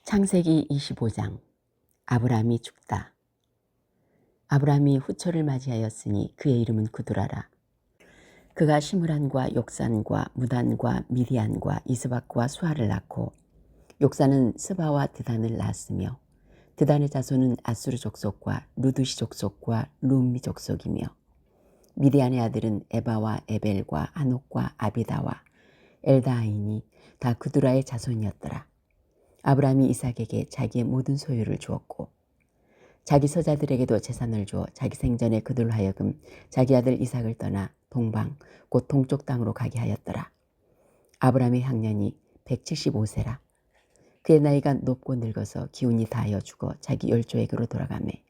창세기 25장. 아브라함이 죽다. 아브라함이 후처를 맞이하였으니 그의 이름은 구두라라. 그가 시므란과 욕산과 무단과 미디안과 이스박과 수아를 낳고, 욕산은 스바와 드단을 낳았으며, 드단의 자손은 아수르 족속과 루두시 족속과 룸미 족속이며, 미디안의 아들은 에바와 에벨과 아녹과 아비다와 엘다하이니 다 구두라의 자손이었더라. 아브라함이 이삭에게 자기의 모든 소유를 주었고, 자기 서자들에게도 재산을 주어 자기 생전에 그들로 하여금 자기 아들 이삭을 떠나 동방 곧 동쪽 땅으로 가게 하였더라. 아브라함의 향년이 175세라. 그의 나이가 높고 늙어서 기운이 다하여 죽어 자기 열조에게로 돌아가매,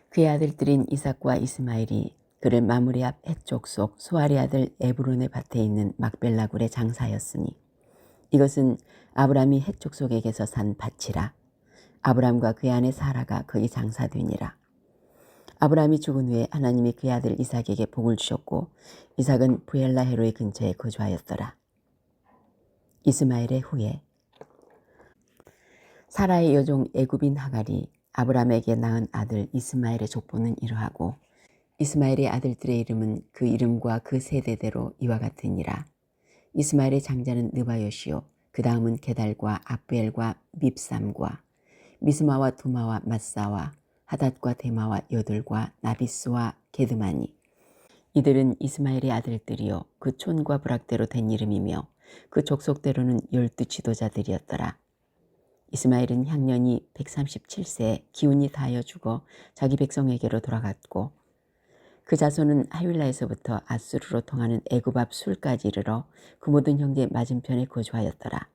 그의 아들들인 이삭과 이스마엘이 그를 마므리 앞 헷 족속 수아리 아들 에브론의 밭에 있는 막벨라 굴에 장사하였으니, 이것은 아브라함이 헷 족속에게서 산 밭이라. 아브라함과 그의 아내 사라가 거기 장사되니라. 아브라함이 죽은 후에 하나님이 그의 아들 이삭에게 복을 주셨고, 이삭은 부엘라 헤로의 근처에 거주하였더라. 이스마엘의 후예. 사라의 여종 애굽인 하갈이 아브라함에게 낳은 아들 이스마엘의 족보는 이러하고, 이스마엘의 아들들의 이름은 그 이름과 그 세대대로 이와 같으니라. 이스마엘의 장자는 느바요시요, 그 다음은 게달과 아브엘과 밉삼과 미스마와 두마와 마사와 하닷과 데마와 여들과 나비스와 게드마니. 이들은 이스마엘의 아들들이요 그 촌과 부락대로 된 이름이며 그 족속대로는 12 지도자들이었더라. 이스마엘은 향년이 137세에 기운이 다하여 죽어 자기 백성에게로 돌아갔고, 그 자손은 하윌라에서부터 아수르로 통하는 애굽 앞 술까지 이르러 그 모든 형제 맞은편에 거주하였더라.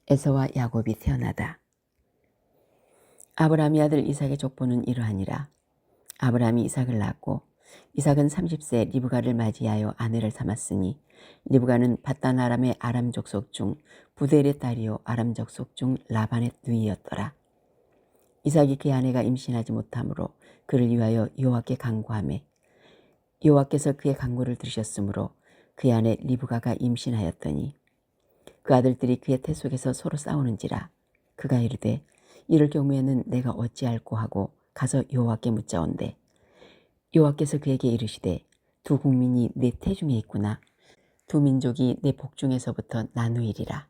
에서와 야곱이 태어나다. 아브라함의 아들 이삭의 족보는 이러하니라. 아브라함이 이삭을 낳았고, 이삭은 30세에 리브가를 맞이하여 아내를 삼았으니, 리브가는 밧단 아람의 아람 족속 중 부델의 딸이요 아람 족속 중 라반의 누이였더라. 이삭이 그의 아내가 임신하지 못하므로 그를 위하여 여호와께 간구하매, 여호와께서 그의 간구를 들으셨으므로 그의 아내 리브가가 임신하였더니, 그 아들들이 그의 태 속에서 서로 싸우는지라. 그가 이르되, 이럴 경우에는 내가 어찌할꼬 하고 가서 여호와께 묻자온대, 여호와께서 그에게 이르시되, 두 국민이 내 태중에 있구나. 두 민족이 내 복중에서부터 나누이리라.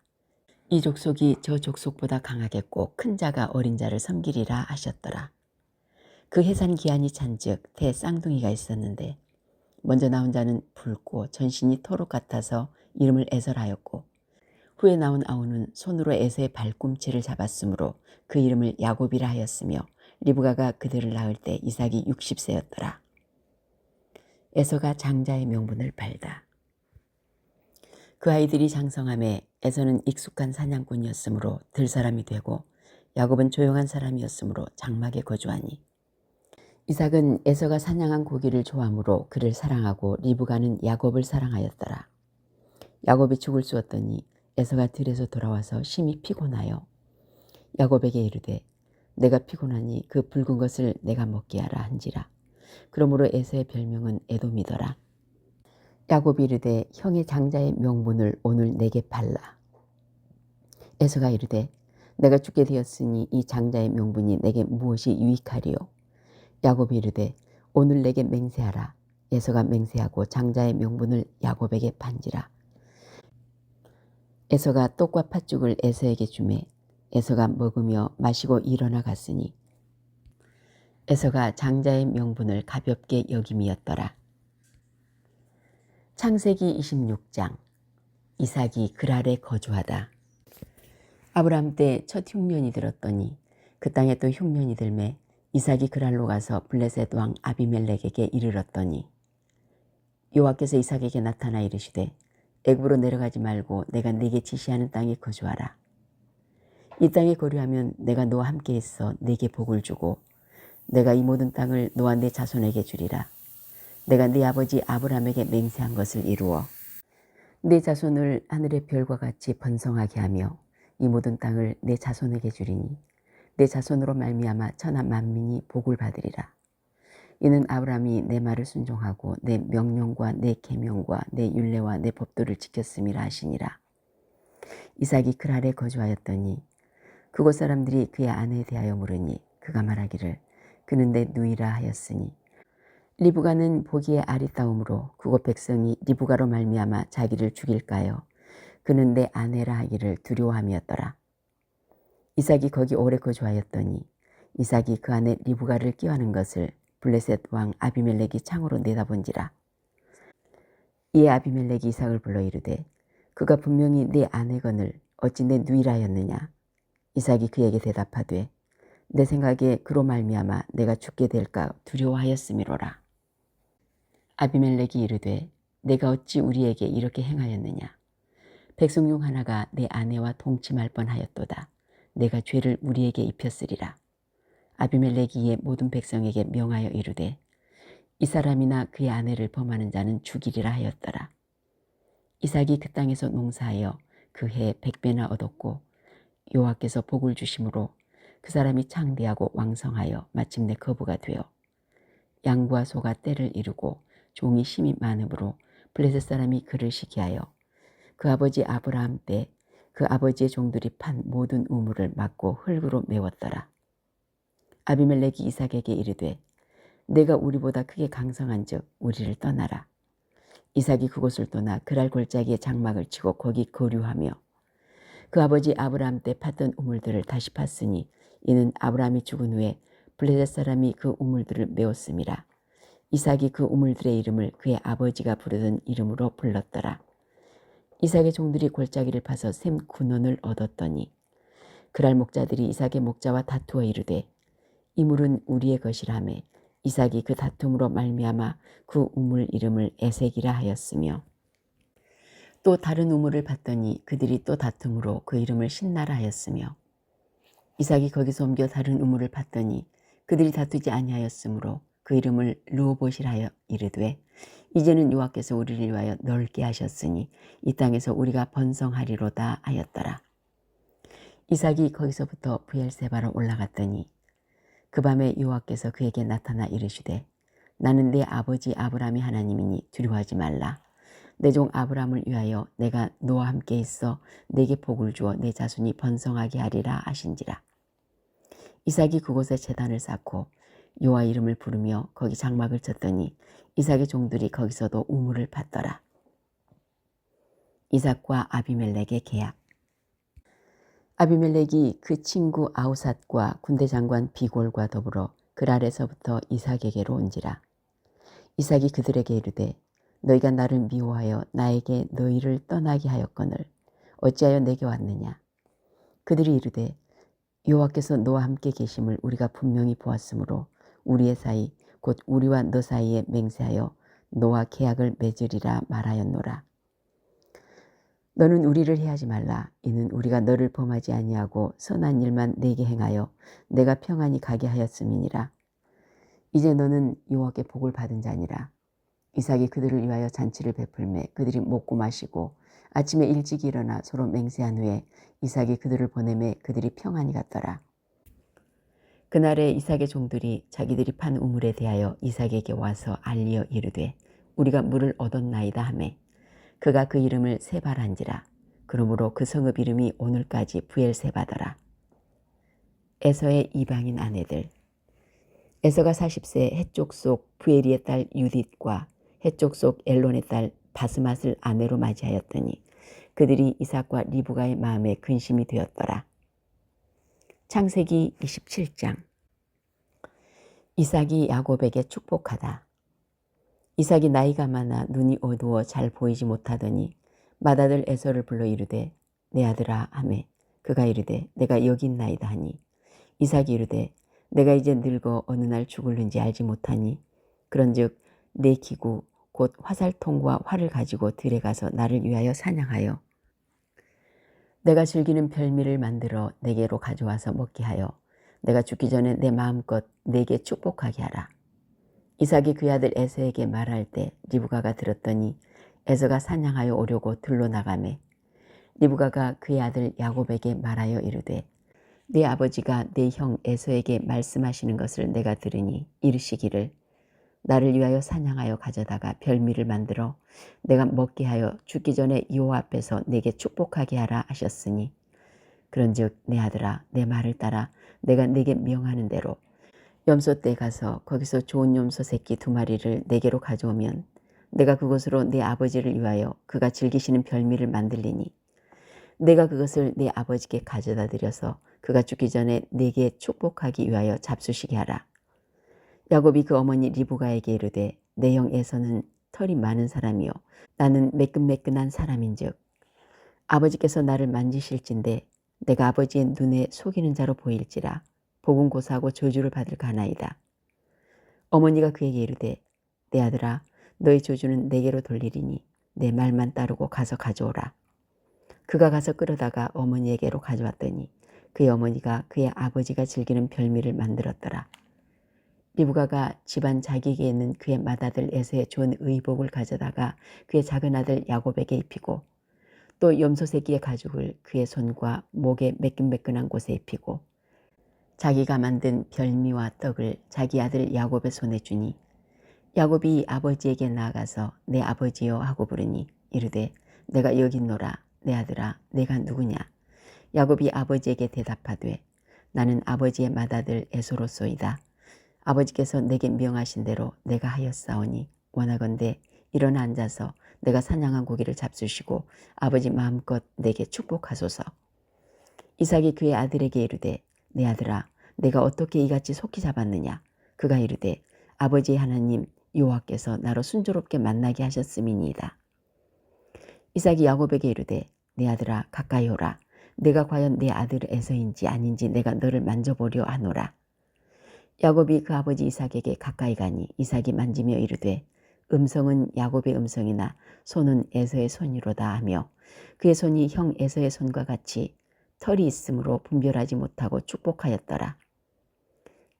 이 족속이 저 족속보다 강하겠고 큰 자가 어린 자를 섬기리라 하셨더라. 그 해산 기한이 찬즉 태 쌍둥이가 있었는데, 먼저 나온 자는 붉고 전신이 토록 같아서 이름을 에설하였고, 후에 나온 아우는 손으로 에서의 발꿈치를 잡았으므로 그 이름을 야곱이라 하였으며, 리브가가 그들을 낳을 때 이삭이 60세였더라. 에서가 장자의 명분을 팔다. 그 아이들이 장성함에 에서는 익숙한 사냥꾼이었으므로 들사람이 되고, 야곱은 조용한 사람이었으므로 장막에 거주하니, 이삭은 에서가 사냥한 고기를 좋아하므로 그를 사랑하고 리브가는 야곱을 사랑하였더라. 야곱이 죽을 쑤었더니 에서가 들에서 돌아와서 심히 피곤하여 야곱에게 이르되, 내가 피곤하니 그 붉은 것을 내가 먹게 하라 한지라. 그러므로 에서의 별명은 에돔이더라. 야곱이 이르되, 형의 장자의 명분을 오늘 내게 팔라. 에서가 이르되, 내가 죽게 되었으니 이 장자의 명분이 내게 무엇이 유익하리요. 야곱이 이르되, 오늘 내게 맹세하라. 에서가 맹세하고 장자의 명분을 야곱에게 판지라. 에서가 떡과 팥죽을 에서에게 주매, 에서가 먹으며 마시고 일어나 갔으니, 에서가 장자의 명분을 가볍게 여김이었더라. 창세기 26장. 이삭이 그랄에 거주하다. 아브라함 때 첫 흉년이 들었더니 그 땅에 또 흉년이 들매 이삭이 그랄로 가서 블레셋 왕 아비멜렉에게 이르렀더니, 여호와께서 이삭에게 나타나 이르시되, 애굽으로 내려가지 말고 내가 네게 지시하는 땅에 거주하라. 이 땅에 거류하면 내가 너와 함께 있어 네게 복을 주고, 내가 이 모든 땅을 너와 네 자손에게 주리라. 내가 네 아버지 아브라함에게 맹세한 것을 이루어 네 자손을 하늘의 별과 같이 번성하게 하며 이 모든 땅을 내 자손에게 주리니, 내 자손으로 말미암아 천하 만민이 복을 받으리라. 이는 아브라함이 내 말을 순종하고 내 명령과 내 계명과 내 율례와 내 법도를 지켰음이라 하시니라. 이삭이 그랄에 거주하였더니 그곳 사람들이 그의 아내에 대하여 물으니 그가 말하기를 그는 내 누이라 하였으니 리브가는 보기에 아리따움으로 그곳 백성이 리브가로 말미암아 자기를 죽일까요? 그는 내 아내라 하기를 두려워함이었더라. 이삭이 거기 오래 거주하였더니 이삭이 그 안에 리브가를 꾀하는 것을 블레셋 왕 아비멜렉이 창으로 내다본지라. 이에 아비멜렉이 이삭을 불러 이르되 그가 분명히 네 아내거늘 어찌 내 누이라 하였느냐. 이삭이 그에게 대답하되 내 생각에 그로 말미암아 내가 죽게 될까 두려워하였음이로라. 아비멜렉이 이르되 내가 어찌 우리에게 이렇게 행하였느냐. 백성 중 하나가 내 아내와 동침할 뻔하였도다. 내가 죄를 우리에게 입혔으리라. 아비멜렉이 이에 모든 백성에게 명하여 이르되 이 사람이나 그의 아내를 범하는 자는 죽이리라 하였더라. 이삭이 그 땅에서 농사하여 그 해 100배나 얻었고 여호와께서 복을 주심으로 그 사람이 창대하고 왕성하여 마침내 거부가 되어 양과 소가 때를 이루고 종이 심이 많으므로 블레셋 사람이 그를 시기하여 그 아버지 아브라함 때 그 아버지의 종들이 판 모든 우물을 막고 흙으로 메웠더라. 아비멜렉이 이삭에게 이르되 내가 우리보다 크게 강성한즉 우리를 떠나라. 이삭이 그곳을 떠나 그랄 골짜기에 장막을 치고 거기 거류하며 그 아버지 아브라함 때 팠던 우물들을 다시 팠으니 이는 아브라함이 죽은 후에 블레셋 사람이 그 우물들을 메웠음이라. 이삭이 그 우물들의 이름을 그의 아버지가 부르던 이름으로 불렀더라. 이삭의 종들이 골짜기를 파서 샘 군원을 얻었더니 그랄 목자들이 이삭의 목자와 다투어 이르되 이 물은 우리의 것이라며 이삭이 그 다툼으로 말미암아 그 우물 이름을 에색이라 하였으며 또 다른 우물을 봤더니 그들이 또 다툼으로 그 이름을 신나라 하였으며 이삭이 거기서 옮겨 다른 우물을 봤더니 그들이 다투지 아니하였으므로 그 이름을 르호봇이라 하여 이르되 이제는 여호와께서 우리를 위하여 넓게 하셨으니 이 땅에서 우리가 번성하리로다 하였더라. 이삭이 거기서부터 브엘세바로 올라갔더니 그 밤에 여호와께서 그에게 나타나 이르시되 나는 내 아버지 아브라함의 하나님이니 두려워하지 말라. 내 종 아브라함을 위하여 내가 너와 함께 있어 내게 복을 주어 내 자손이 번성하게 하리라 하신지라. 이삭이 그곳에 제단을 쌓고 여호와 이름을 부르며 거기 장막을 쳤더니 이삭의 종들이 거기서도 우물을 팠더라. 이삭과 아비멜렉의 계약. 아비멜렉이 그 친구 아우삿과 군대 장관 비골과 더불어 그랄에서부터 이삭에게로 온지라. 이삭이 그들에게 이르되 너희가 나를 미워하여 나에게 너희를 떠나게 하였거늘 어찌하여 내게 왔느냐. 그들이 이르되 여호와께서 너와 함께 계심을 우리가 분명히 보았으므로 우리의 사이 곧 우리와 너 사이에 맹세하여 너와 계약을 맺으리라 말하였노라. 너는 우리를 해하지 말라. 이는 우리가 너를 범하지 아니하고 선한 일만 내게 행하여 내가 평안히 가게 하였음이니라. 이제 너는 여호와께 복을 받은 자니라. 이삭이 그들을 위하여 잔치를 베풀매 그들이 먹고 마시고 아침에 일찍 일어나 서로 맹세한 후에 이삭이 그들을 보내매 그들이 평안히 갔더라. 그날에 이삭의 종들이 자기들이 판 우물에 대하여 이삭에게 와서 알리어 이르되 우리가 물을 얻었나이다 하매 그가 그 이름을 세바란지라. 그러므로 그 성읍 이름이 오늘까지 브엘세바더라. 에서의 이방인 아내들. 에서가 40세 해쪽 속 부에리의 딸 유딧과 해쪽 속 엘론의 딸 바스맛을 아내로 맞이하였더니 그들이 이삭과 리브가의 마음에 근심이 되었더라. 창세기 27장. 이삭이 야곱에게 축복하다. 이삭이 나이가 많아 눈이 어두워 잘 보이지 못하더니 맏아들 에서를 불러 이르되 내 아들아 하매 그가 이르되 내가 여기 있나이다 하니 이삭이 이르되 내가 이제 늙어 어느 날 죽을는지 알지 못하니 그런즉 내 기구 곧 화살통과 활을 가지고 들에 가서 나를 위하여 사냥하여 내가 즐기는 별미를 만들어 내게로 가져와서 먹게 하여 내가 죽기 전에 내 마음껏 내게 축복하게 하라. 이삭이 그의 아들 에서에게 말할 때 리브가가 들었더니 에서가 사냥하여 오려고 들로 나가매 리브가가 그의 아들 야곱에게 말하여 이르되 네 아버지가 내 형 에서에게 말씀하시는 것을 내가 들으니 이르시기를 나를 위하여 사냥하여 가져다가 별미를 만들어 내가 먹게 하여 죽기 전에 여호와 앞에서 내게 축복하게 하라 하셨으니 그런즉 내 아들아 내 말을 따라 내가 내게 명하는 대로 염소떼에 가서 거기서 좋은 염소 새끼 2마리를 내게로 가져오면 내가 그것으로 내 아버지를 위하여 그가 즐기시는 별미를 만들리니 내가 그것을 내 아버지께 가져다 드려서 그가 죽기 전에 내게 축복하기 위하여 잡수시게 하라. 야곱이 그 어머니 리브가에게 이르되 내 형 에서는 털이 많은 사람이요 나는 매끈매끈한 사람인즉 아버지께서 나를 만지실진데 내가 아버지의 눈에 속이는 자로 보일지라 복은 고사하고 저주를 받을까 하나이다. 어머니가 그에게 이르되 내 아들아 너의 저주는 내게로 돌리리니 내 말만 따르고 가서 가져오라. 그가 가서 끌어다가 어머니에게로 가져왔더니 그의 어머니가 그의 아버지가 즐기는 별미를 만들었더라. 리브가가 집안 자기에게 있는 그의 맏아들 에서의 좋은 의복을 가져다가 그의 작은 아들 야곱에게 입히고 또 염소 새끼의 가죽을 그의 손과 목에 매끈매끈한 곳에 입히고 자기가 만든 별미와 떡을 자기 아들 야곱의 손에 주니 야곱이 아버지에게 나아가서 내 아버지여 하고 부르니 이르되 내가 여기 있노라. 내 아들아 내가 누구냐. 야곱이 아버지에게 대답하되 나는 아버지의 맏아들 에서로소이다. 아버지께서 내게 명하신 대로 내가 하였사오니 원하건대 일어나 앉아서 내가 사냥한 고기를 잡수시고 아버지 마음껏 내게 축복하소서. 이삭이 그의 아들에게 이르되 내 아들아 내가 어떻게 이같이 속히 잡았느냐. 그가 이르되 아버지의 하나님 여호와께서 나로 순조롭게 만나게 하셨음이니이다. 이삭이 야곱에게 이르되 내 아들아 가까이 오라. 내가 과연 내 아들 에서인지 아닌지 내가 너를 만져보려 하노라. 야곱이 그 아버지 이삭에게 가까이 가니 이삭이 만지며 이르되 음성은 야곱의 음성이나 손은 에서의 손이로다 하며 그의 손이 형 에서의 손과 같이 털이 있으므로 분별하지 못하고 축복하였더라.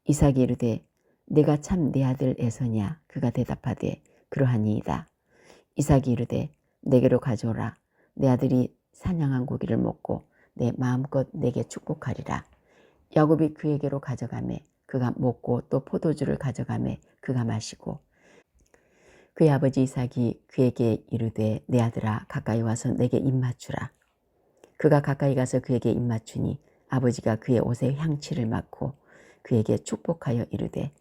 이삭이 이르되 내가 참 내 아들 에서냐. 그가 대답하되 그러하니이다. 이삭이 이르되 내게로 가져오라. 내 아들이 사냥한 고기를 먹고 내 마음껏 내게 축복하리라. 야곱이 그에게로 가져가매 그가 먹고 또 포도주를 가져가매 그가 마시고 그의 아버지 이삭이 그에게 이르되 내 아들아 가까이 와서 내게 입맞추라. 그가 가까이 가서 그에게 입맞추니 아버지가 그의 옷에 향취를 맡고 그에게 축복하여 이르되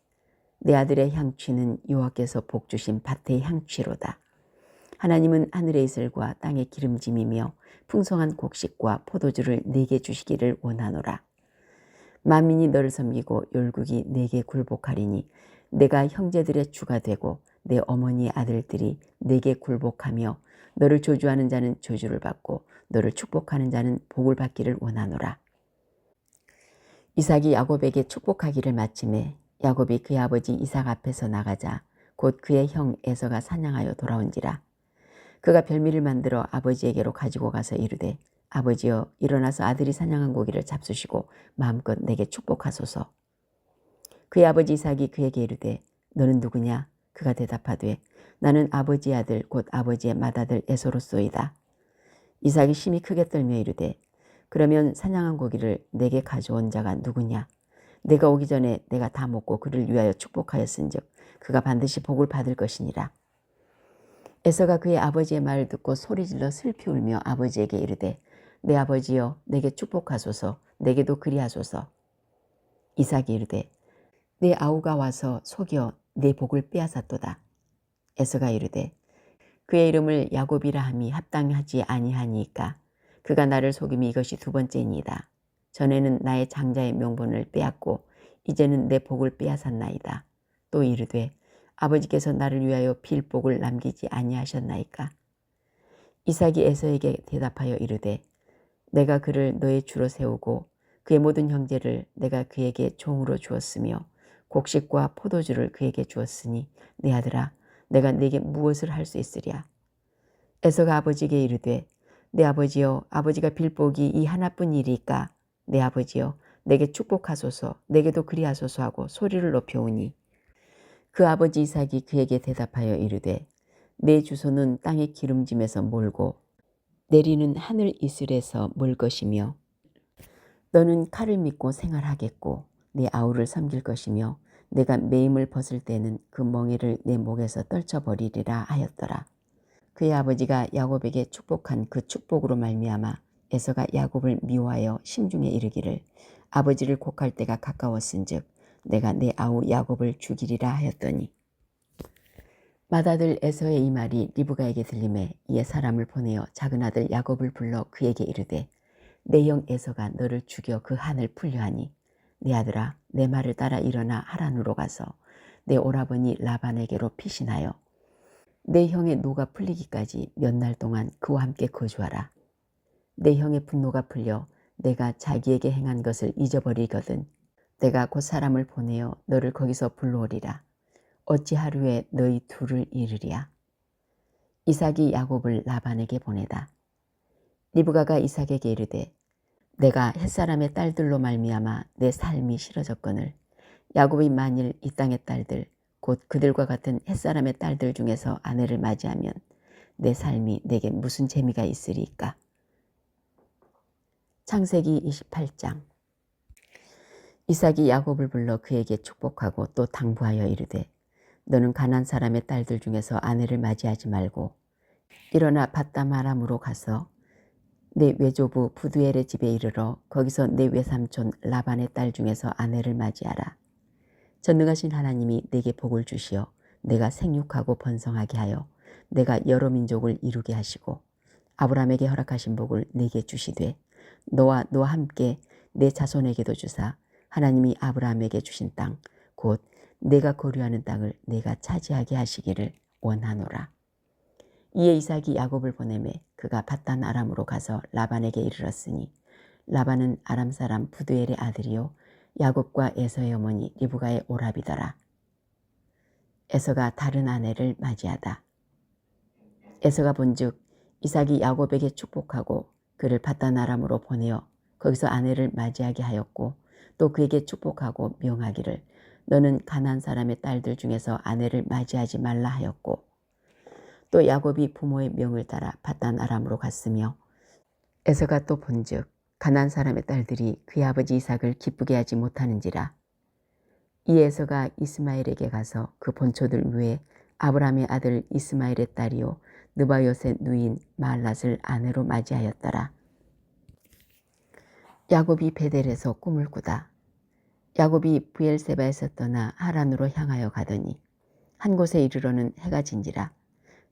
내 아들의 향취는 여호와께서 복주신 밭의 향취로다. 하나님은 하늘의 이슬과 땅의 기름짐이며 풍성한 곡식과 포도주를 내게 주시기를 원하노라. 만민이 너를 섬기고 열국이 내게 굴복하리니 내가 형제들의 주가 되고 내 어머니의 아들들이 내게 굴복하며 너를 저주하는 자는 저주를 받고 너를 축복하는 자는 복을 받기를 원하노라. 이삭이 야곱에게 축복하기를 마침에 야곱이 그의 아버지 이삭 앞에서 나가자 곧 그의 형 에서가 사냥하여 돌아온지라. 그가 별미를 만들어 아버지에게로 가지고 가서 이르되 아버지여 일어나서 아들이 사냥한 고기를 잡수시고 마음껏 내게 축복하소서. 그의 아버지 이삭이 그에게 이르되 너는 누구냐. 그가 대답하되 나는 아버지의 아들 곧 아버지의 맏아들 에서로소이다. 이삭이 심히 크게 떨며 이르되 그러면 사냥한 고기를 내게 가져온 자가 누구냐. 내가 오기 전에 내가 다 먹고 그를 위하여 축복하였은즉 그가 반드시 복을 받을 것이니라. 에서가 그의 아버지의 말을 듣고 소리질러 슬피 울며 아버지에게 이르되 내 아버지여 내게 축복하소서. 내게도 그리하소서. 이삭이 이르되 내 아우가 와서 속여 내 복을 빼앗았도다. 에서가 이르되 그의 이름을 야곱이라 함이 합당하지 아니하니이까 그가 나를 속임이 이것이 2번째니이다. 전에는 나의 장자의 명분을 빼앗고 이제는 내 복을 빼앗았나이다. 또 이르되 아버지께서 나를 위하여 빌 복을 남기지 아니하셨나이까. 이삭이 에서에게 대답하여 이르되 내가 그를 너의 주로 세우고 그의 모든 형제를 내가 그에게 종으로 주었으며 곡식과 포도주를 그에게 주었으니 내 아들아 내가 네게 무엇을 할 수 있으랴. 에서가 아버지에게 이르되 내 아버지여 아버지가 빌 복이 이 하나뿐이리까. 내 아버지여 내게 축복하소서. 내게도 그리하소서 하고 소리를 높여오니 그 아버지 이삭이 그에게 대답하여 이르되 내 주소는 땅의 기름짐에서 몰고 내리는 하늘 이슬에서 몰 것이며 너는 칼을 믿고 생활하겠고 내 아우를 섬길 것이며 내가 매임을 벗을 때는 그 멍에를 내 목에서 떨쳐버리리라 하였더라. 그의 아버지가 야곱에게 축복한 그 축복으로 말미암아 에서가 야곱을 미워하여 심중에 이르기를 아버지를 곡할 때가 가까웠은즉 내가 내 아우 야곱을 죽이리라 하였더니 맏아들 에서의 이 말이 리브가에게 들리매 이에 사람을 보내어 작은 아들 야곱을 불러 그에게 이르되 내 형 에서가 너를 죽여 그 한을 풀려하니 내 아들아 내 말을 따라 일어나 하란으로 가서 내 오라버니 라반에게로 피신하여 내 형의 노가 풀리기까지 몇 날 동안 그와 함께 거주하라. 내 형의 분노가 풀려 내가 자기에게 행한 것을 잊어버리거든 내가 곧 사람을 보내어 너를 거기서 불러오리라. 어찌 하루에 너희 둘을 이르랴. 이삭이 야곱을 라반에게 보내다. 리브가가 이삭에게 이르되 내가 햇사람의 딸들로 말미암아 내 삶이 싫어졌거늘 야곱이 만일 이 땅의 딸들 곧 그들과 같은 햇사람의 딸들 중에서 아내를 맞이하면 내 삶이 내게 무슨 재미가 있으리까. 창세기 28장. 이삭이 야곱을 불러 그에게 축복하고 또 당부하여 이르되 너는 가나안 사람의 딸들 중에서 아내를 맞이하지 말고 일어나 밧다마람으로 가서 내 외조부 부두엘의 집에 이르러 거기서 내 외삼촌 라반의 딸 중에서 아내를 맞이하라. 전능하신 하나님이 내게 복을 주시어 내가 생육하고 번성하게 하여 내가 여러 민족을 이루게 하시고 아브라함에게 허락하신 복을 내게 주시되 너와 함께 내 자손에게도 주사 하나님이 아브라함에게 주신 땅 곧 내가 거류하는 땅을 내가 차지하게 하시기를 원하노라. 이에 이삭이 야곱을 보내매 그가 밧단 아람으로 가서 라반에게 이르렀으니 라반은 아람 사람 부두엘의 아들이요 야곱과 에서의 어머니 리브가의 오라비더라. 에서가 다른 아내를 맞이하다. 에서가 본즉 이삭이 야곱에게 축복하고 그를 밧단 아람으로 보내어 거기서 아내를 맞이하게 하였고 또 그에게 축복하고 명하기를 너는 가나안 사람의 딸들 중에서 아내를 맞이하지 말라 하였고 또 야곱이 부모의 명을 따라 밧단 아람으로 갔으며 에서가 또 본즉 가나안 사람의 딸들이 그의 아버지 이삭을 기쁘게 하지 못하는지라. 이 에서가 이스마엘에게 가서 그 본초들 위에 아브라함의 아들 이스마엘의 딸이요 느바요의 누인 마할랏을 아내로 맞이하였더라. 야곱이 베델에서 꿈을 꾸다. 야곱이 브엘세바에서 떠나 하란으로 향하여 가더니 한 곳에 이르러는 해가 진지라.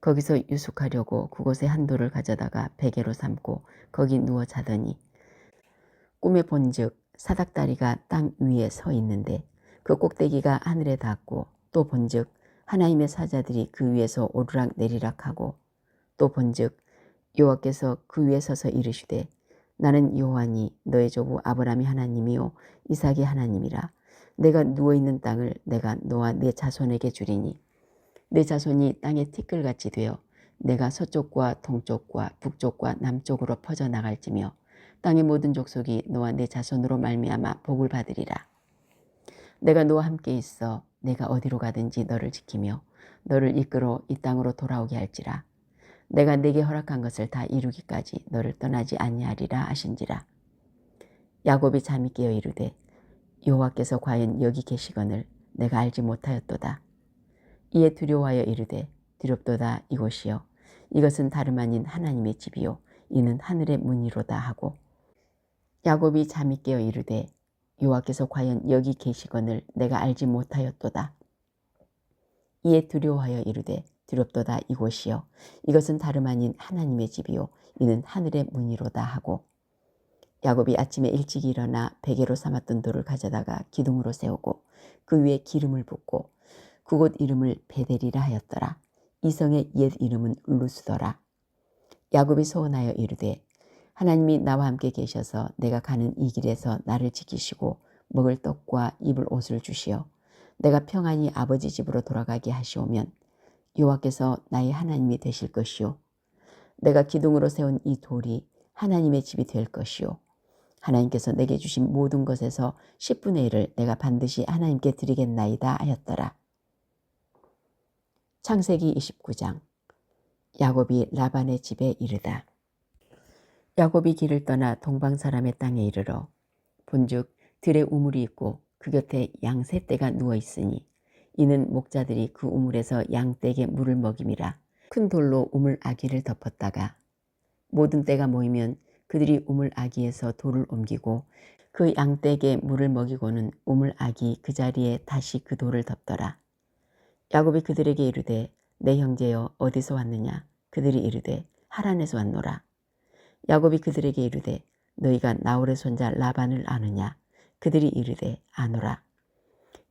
거기서 유숙하려고 그곳에 한 돌을 가져다가 베개로 삼고 거기 누워 자더니 꿈에 본즉 사닥다리가 땅 위에 서 있는데 그 꼭대기가 하늘에 닿고 또 본즉 하나님의 사자들이 그 위에서 오르락 내리락 하고 또 본즉 여호와께서 그 위에 서서 이르시되 나는 여호와니 너의 조부 아브라함이 하나님이요 이삭이 하나님이라. 내가 누워있는 땅을 내가 너와 네 자손에게 주리니 내 자손이 땅의 티끌같이 되어 내가 서쪽과 동쪽과 북쪽과 남쪽으로 퍼져나갈지며 땅의 모든 족속이 너와 내 자손으로 말미암아 복을 받으리라. 내가 너와 함께 있어 내가 어디로 가든지 너를 지키며 너를 이끌어 이 땅으로 돌아오게 할지라. 내가 내게 허락한 것을 다 이루기까지 너를 떠나지 아니하리라 하신지라. 야곱이 잠이 깨어 이르되 여호와께서 과연 여기 계시거늘 내가 알지 못하였도다. 이에 두려워하여 이르되 두렵도다 이곳이여 이것은 다름 아닌 하나님의 집이요 이는 하늘의 문이로다 하고 야곱이 잠이 깨어 이르되 여호와께서 과연 여기 계시거늘 내가 알지 못하였도다. 이에 두려워하여 이르되 두렵도다 이곳이여 이것은 다름 아닌 하나님의 집이요 이는 하늘의 문이로다 하고 야곱이 아침에 일찍 일어나 베개로 삼았던 돌을 가져다가 기둥으로 세우고 그 위에 기름을 붓고 그곳 이름을 베델이라 하였더라. 이 성의 옛 이름은 루스더라. 야곱이 소원하여 이르되 하나님이 나와 함께 계셔서 내가 가는 이 길에서 나를 지키시고 먹을 떡과 입을 옷을 주시어 내가 평안히 아버지 집으로 돌아가게 하시오면 여호와께서 나의 하나님이 되실 것이요 내가 기둥으로 세운 이 돌이 하나님의 집이 될 것이요 하나님께서 내게 주신 모든 것에서 10분의 1을 내가 반드시 하나님께 드리겠나이다 하였더라. 창세기 29장. 야곱이 라반의 집에 이르다. 야곱이 길을 떠나 동방 사람의 땅에 이르러 본즉 들에 우물이 있고 그 곁에 양 세 떼가 누워 있으니 이는 목자들이 그 우물에서 양 떼에게 물을 먹임이라. 큰 돌로 우물 아귀를 덮었다가 모든 떼가 모이면 그들이 우물 아귀에서 돌을 옮기고 그 양 떼에게 물을 먹이고는 우물 아귀 그 자리에 다시 그 돌을 덮더라. 야곱이 그들에게 이르되 내 형제여 어디서 왔느냐? 그들이 이르되 하란에서 왔노라. 야곱이 그들에게 이르되 너희가 나홀의 손자 라반을 아느냐? 그들이 이르되 아노라.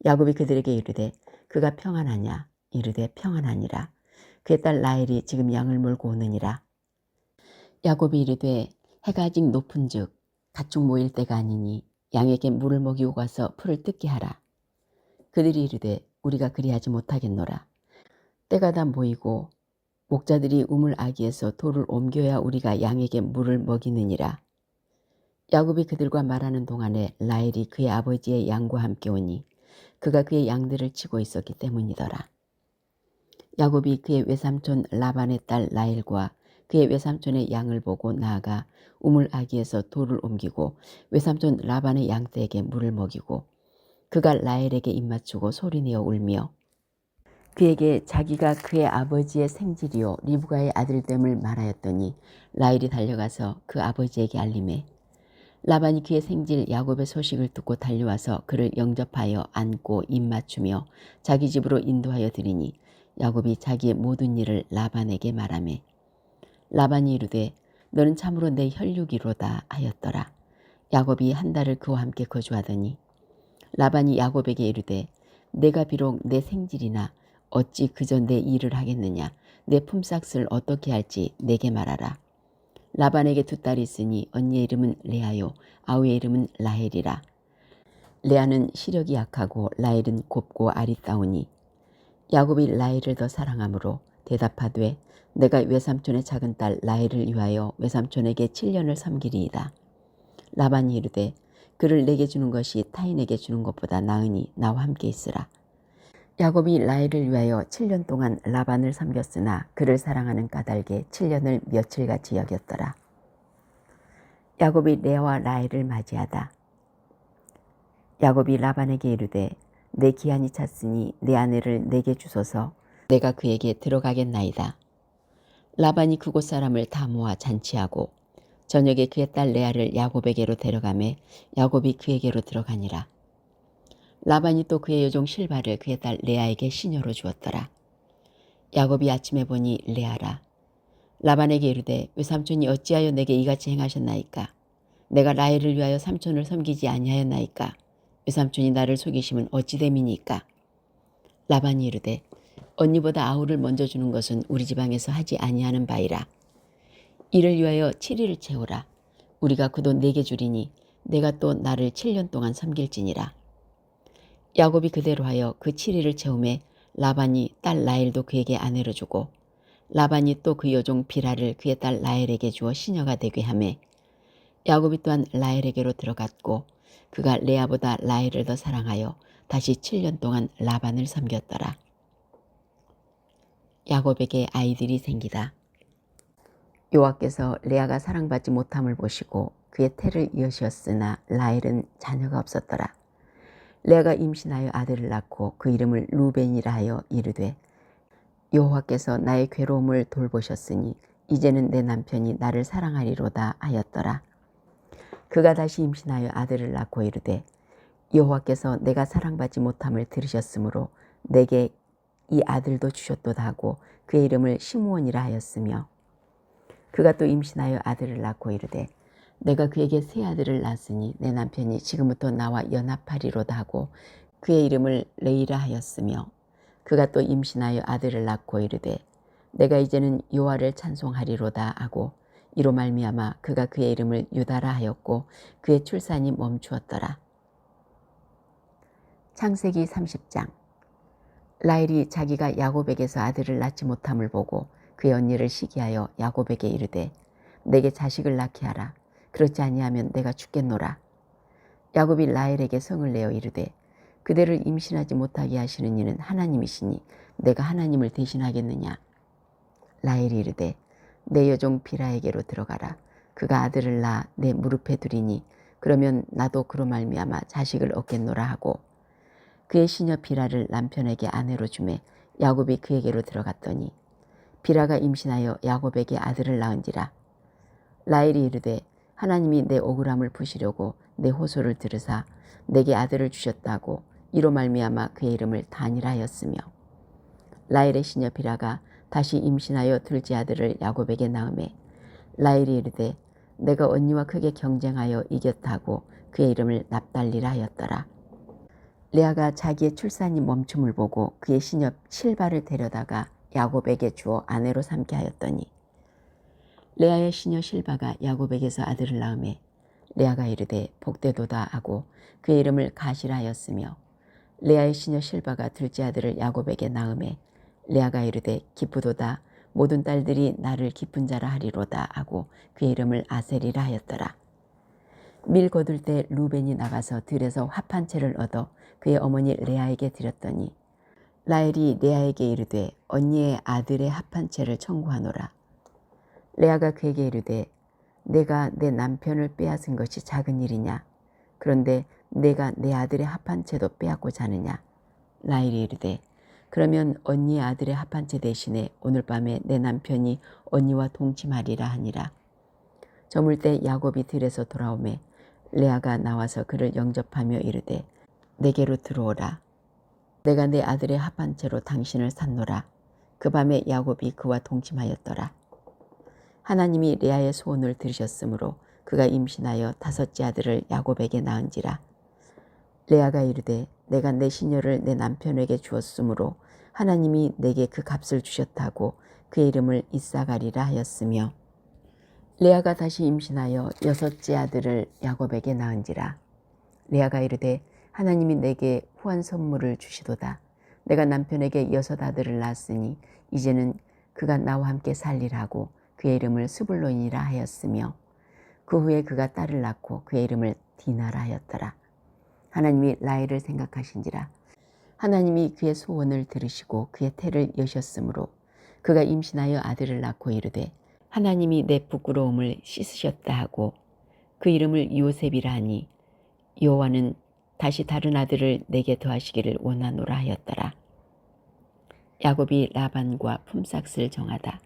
야곱이 그들에게 이르되 그가 평안하냐? 이르되 평안하니라. 그의 딸 라헬이 지금 양을 몰고 오느니라. 야곱이 이르되 해가 아직 높은즉 가축 모일 때가 아니니 양에게 물을 먹이고 가서 풀을 뜯게 하라. 그들이 이르되 우리가 그리하지 못하겠노라. 때가 다 모이고 목자들이 우물 아귀에서 돌을 옮겨야 우리가 양에게 물을 먹이느니라. 야곱이 그들과 말하는 동안에 라헬이 그의 아버지의 양과 함께 오니 그가 그의 양들을 치고 있었기 때문이더라. 야곱이 그의 외삼촌 라반의 딸 라헬과 그의 외삼촌의 양을 보고 나아가 우물 아귀에서 돌을 옮기고 외삼촌 라반의 양떼에게 물을 먹이고 그가 라헬에게 입맞추고 소리내어 울며 그에게 자기가 그의 아버지의 생질이요 리브가의 아들됨을 말하였더니 라헬이 달려가서 그 아버지에게 알림해 라반이 그의 생질 야곱의 소식을 듣고 달려와서 그를 영접하여 안고 입맞추며 자기 집으로 인도하여 드리니 야곱이 자기의 모든 일을 라반에게 말하매 라반이 이르되 너는 참으로 내 혈육이로다 하였더라. 야곱이 한 달을 그와 함께 거주하더니 라반이 야곱에게 이르되 내가 비록 내 생질이나 어찌 그저 내 일을 하겠느냐. 내 품삯을 어떻게 할지 내게 말하라. 라반에게 두 딸이 있으니 언니의 이름은 레아요 아우의 이름은 라헬이라. 레아는 시력이 약하고 라헬은 곱고 아리따우니 야곱이 라헬을 더 사랑하므로 대답하되 내가 외삼촌의 작은 딸 라헬을 위하여 외삼촌에게 7년을 섬기리이다. 라반이 이르되 그를 내게 주는 것이 타인에게 주는 것보다 나으니 나와 함께 있으라. 야곱이 라헬을 위하여 7년 동안 라반을 섬겼으나 그를 사랑하는 까닭에 7년을 며칠같이 여겼더라. 야곱이 레아와 라헬을 맞이하다. 야곱이 라반에게 이르되 내 기한이 찼으니 내 아내를 내게 주소서 내가 그에게 들어가겠나이다. 라반이 그곳 사람을 다 모아 잔치하고 저녁에 그의 딸 레아를 야곱에게로 데려가매 야곱이 그에게로 들어가니라. 라반이 또 그의 여종 실바를 그의 딸 레아에게 시녀로 주었더라. 야곱이 아침에 보니 레아라. 라반에게 이르되 외삼촌이 어찌하여 내게 이같이 행하셨나이까? 내가 라헬을 위하여 삼촌을 섬기지 아니하였나이까? 외삼촌이 나를 속이심은 어찌 됨이니까? 라반이 이르되 언니보다 아우를 먼저 주는 것은 우리 지방에서 하지 아니하는 바이라. 이를 위하여 7일을 채우라. 우리가 그도 내게 주리니 내가 또 나를 7년 동안 섬길지니라. 야곱이 그대로 하여 그 7일을 채우매 라반이 딸 라헬도 그에게 아내로 주고 라반이 또 그 여종 비라를 그의 딸 라헬에게 주어 시녀가 되게 하매 야곱이 또한 라헬에게로 들어갔고 그가 레아보다 라헬을 더 사랑하여 다시 7년 동안 라반을 섬겼더라. 야곱에게 아이들이 생기다. 여호와께서 레아가 사랑받지 못함을 보시고 그의 태를 여시었으나 라헬은 자녀가 없었더라. 레아가 임신하여 아들을 낳고 그 이름을 루벤이라 하여 이르되 여호와께서 나의 괴로움을 돌보셨으니 이제는 내 남편이 나를 사랑하리로다 하였더라. 그가 다시 임신하여 아들을 낳고 이르되 여호와께서 내가 사랑받지 못함을 들으셨으므로 내게 이 아들도 주셨도다 하고 그의 이름을 시므온이라 하였으며 그가 또 임신하여 아들을 낳고 이르되 내가 그에게 세 아들을 낳았으니 내 남편이 지금부터 나와 연합하리로다 하고 그의 이름을 레이라 하였으며 그가 또 임신하여 아들을 낳고 이르되 내가 이제는 여호와를 찬송하리로다 하고 이로 말미암아 그가 그의 이름을 유다라 하였고 그의 출산이 멈추었더라. 창세기 30장. 라헬이 자기가 야곱에게서 아들을 낳지 못함을 보고 그의 언니를 시기하여 야곱에게 이르되 내게 자식을 낳게 하라. 그렇지 아니하면 내가 죽겠노라. 야곱이 라헬에게 성을 내어 이르되 그대를 임신하지 못하게 하시는 이는 하나님이시니 내가 하나님을 대신하겠느냐. 라헬이 이르되 내 여종 비라에게로 들어가라. 그가 아들을 낳아 내 무릎에 두리니 그러면 나도 그로 말미암아 자식을 얻겠노라 하고 그의 시녀 비라를 남편에게 아내로 주매 야곱이 그에게로 들어갔더니 비라가 임신하여 야곱에게 아들을 낳은지라. 라헬이 이르되 하나님이 내 억울함을 푸시려고 내 호소를 들으사 내게 아들을 주셨다고 이로 말미암아 그의 이름을 단이라 하였으며 라헬의 시녀 비라가 다시 임신하여 둘째 아들을 야곱에게 낳음에 라헬이 이르되 내가 언니와 크게 경쟁하여 이겼다고 그의 이름을 납달리라 하였더라. 레아가 자기의 출산이 멈춤을 보고 그의 시녀 실바를 데려다가 야곱에게 주어 아내로 삼게 하였더니 레아의 시녀 실바가 야곱에게서 아들을 낳음에 레아가 이르되 복되도다 하고 그의 이름을 가시라 하였으며 레아의 시녀 실바가 둘째 아들을 야곱에게 낳음에 레아가 이르되 기쁘도다 모든 딸들이 나를 기쁜 자라 하리로다 하고 그의 이름을 아셀이라 하였더라. 밀 거둘 때 루벤이 나가서 들에서 합 한 채를 얻어 그의 어머니 레아에게 드렸더니 라헬이 레아에게 이르되 언니의 아들의 합 한 채를 청구하노라. 레아가 그에게 이르되 내가 내 남편을 빼앗은 것이 작은 일이냐? 그런데 내가 내 아들의 합 한 채도 빼앗고자 하느냐? 라헬이 이르되 그러면 언니의 아들의 합 한 채 대신에 오늘 밤에 내 남편이 언니와 동침하리라 하니라. 저물 때 야곱이 들에서 돌아오매 레아가 나와서 그를 영접하며 이르되 내게로 들어오라. 내가 내 아들의 합 한 채로 당신을 샀노라. 그 밤에 야곱이 그와 동침하였더라. 하나님이 레아의 소원을 들으셨으므로 그가 임신하여 다섯째 아들을 야곱에게 낳은지라. 레아가 이르되 내가 내 시녀를 내 남편에게 주었으므로 하나님이 내게 그 값을 주셨다고 그의 이름을 이사가리라 하였으며 레아가 다시 임신하여 여섯째 아들을 야곱에게 낳은지라. 레아가 이르되 하나님이 내게 후한 선물을 주시도다. 내가 남편에게 여섯 아들을 낳았으니 이제는 그가 나와 함께 살리라고 그의 이름을 스불론이라 하였으며 그 후에 그가 딸을 낳고 그의 이름을 디나라 하였더라. 하나님이 라헬을 생각하신지라. 하나님이 그의 소원을 들으시고 그의 태를 여셨으므로 그가 임신하여 아들을 낳고 이르되 하나님이 내 부끄러움을 씻으셨다 하고 그 이름을 요셉이라 하니 여호와는 다시 다른 아들을 내게 더하시기를 원하노라 하였더라. 야곱이 라반과 품삯을 정하다.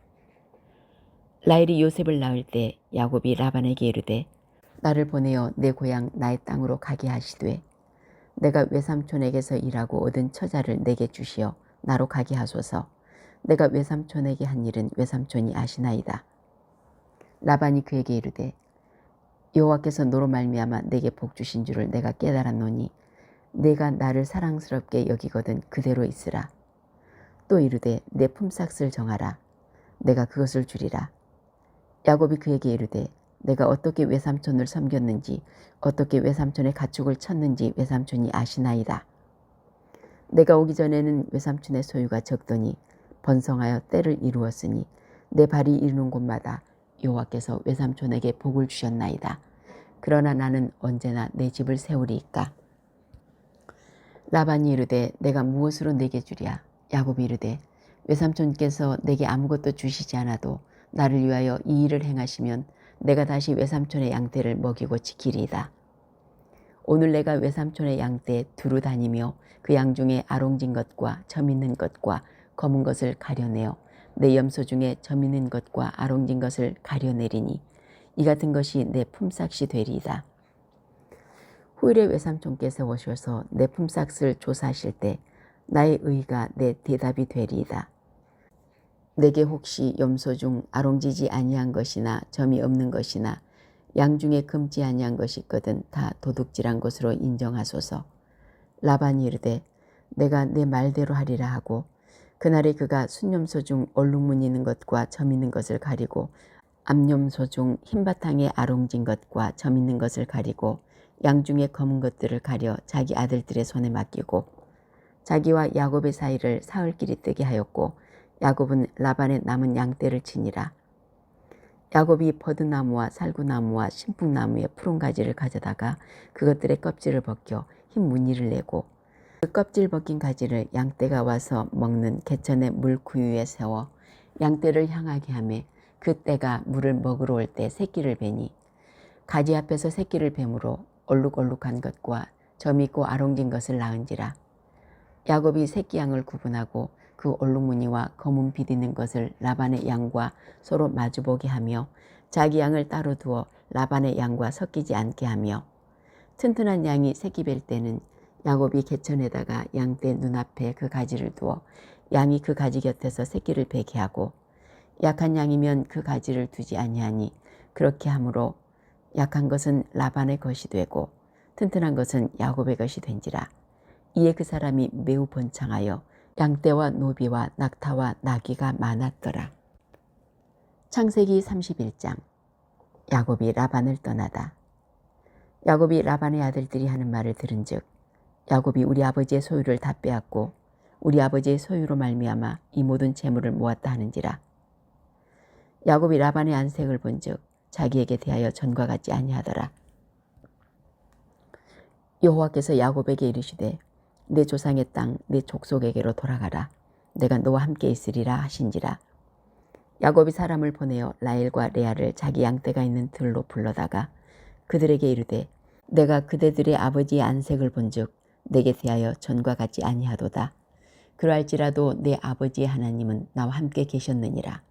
라헬이 요셉을 낳을 때 야곱이 라반에게 이르되 나를 보내어 내 고향 나의 땅으로 가게 하시되 내가 외삼촌에게서 일하고 얻은 처자를 내게 주시어 나로 가게 하소서. 내가 외삼촌에게 한 일은 외삼촌이 아시나이다. 라반이 그에게 이르되 여호와께서 너로 말미암아 내게 복 주신 줄을 내가 깨달았노니 내가 나를 사랑스럽게 여기거든 그대로 있으라. 또 이르되 내 품삯을 정하라. 내가 그것을 주리라. 야곱이 그에게 이르되 내가 어떻게 외삼촌을 섬겼는지 어떻게 외삼촌의 가축을 쳤는지 외삼촌이 아시나이다. 내가 오기 전에는 외삼촌의 소유가 적더니 번성하여 때를 이루었으니 내 발이 이르는 곳마다 여호와께서 외삼촌에게 복을 주셨나이다. 그러나 나는 언제나 내 집을 세우리이까. 라반이 이르되 내가 무엇으로 내게 주랴. 야곱이 이르되 외삼촌께서 내게 아무것도 주시지 않아도 나를 위하여 이 일을 행하시면 내가 다시 외삼촌의 양떼를 먹이고 지키리이다. 오늘 내가 외삼촌의 양떼에 두루 다니며 그 양 중에 아롱진 것과 점 있는 것과 검은 것을 가려내어 내 염소 중에 점 있는 것과 아롱진 것을 가려내리니 이 같은 것이 내 품삯이 되리이다. 후일에 외삼촌께서 오셔서 내 품삯을 조사하실 때 나의 의가 내 대답이 되리이다. 내게 혹시 염소 중 아롱지지 아니한 것이나 점이 없는 것이나 양 중에 금지 아니한 것이 있거든 다 도둑질한 것으로 인정하소서. 라반이 이르되 내가 내 말대로 하리라 하고 그날에 그가 순염소 중 얼룩무늬 있는 것과 점 있는 것을 가리고 암염소 중 흰바탕에 아롱진 것과 점 있는 것을 가리고 양 중에 검은 것들을 가려 자기 아들들의 손에 맡기고 자기와 야곱의 사이를 사흘길이 뜨게 하였고 야곱은 라반의 남은 양떼를 치니라. 야곱이 버드나무와 살구나무와 신풍나무의 푸른 가지를 가져다가 그것들의 껍질을 벗겨 흰 무늬를 내고 그 껍질 벗긴 가지를 양떼가 와서 먹는 개천의 물구유에 세워 양떼를 향하게 하며 그 떼가 물을 먹으러 올 때 새끼를 베니 가지 앞에서 새끼를 뱀으로 얼룩얼룩한 것과 점 있고 아롱진 것을 낳은지라. 야곱이 새끼 양을 구분하고 그 얼룩무늬와 검은 빛 있는 것을 라반의 양과 서로 마주보게 하며 자기 양을 따로 두어 라반의 양과 섞이지 않게 하며, 튼튼한 양이 새끼 뵐 때는 야곱이 개천에다가 양떼 눈앞에 그 가지를 두어 양이 그 가지 곁에서 새끼를 베게 하고, 약한 양이면 그 가지를 두지 아니하니 그렇게 함으로 약한 것은 라반의 것이 되고 튼튼한 것은 야곱의 것이 된지라. 이에 그 사람이 매우 번창하여 양떼와 노비와 낙타와 나귀가 많았더라. 창세기 31장. 야곱이 라반을 떠나다. 야곱이 라반의 아들들이 하는 말을 들은즉 야곱이 우리 아버지의 소유를 다 빼앗고 우리 아버지의 소유로 말미암아 이 모든 재물을 모았다 하는지라. 야곱이 라반의 안색을 본즉 자기에게 대하여 전과 같지 아니하더라. 여호와께서 야곱에게 이르시되 내 조상의 땅 내 족속에게로 돌아가라. 내가 너와 함께 있으리라 하신지라. 야곱이 사람을 보내어 라헬과 레아를 자기 양떼가 있는 들로 불러다가 그들에게 이르되 내가 그대들의 아버지의 안색을 본즉 내게 대하여 전과 같지 아니하도다. 그러할지라도 내 아버지의 하나님은 나와 함께 계셨느니라.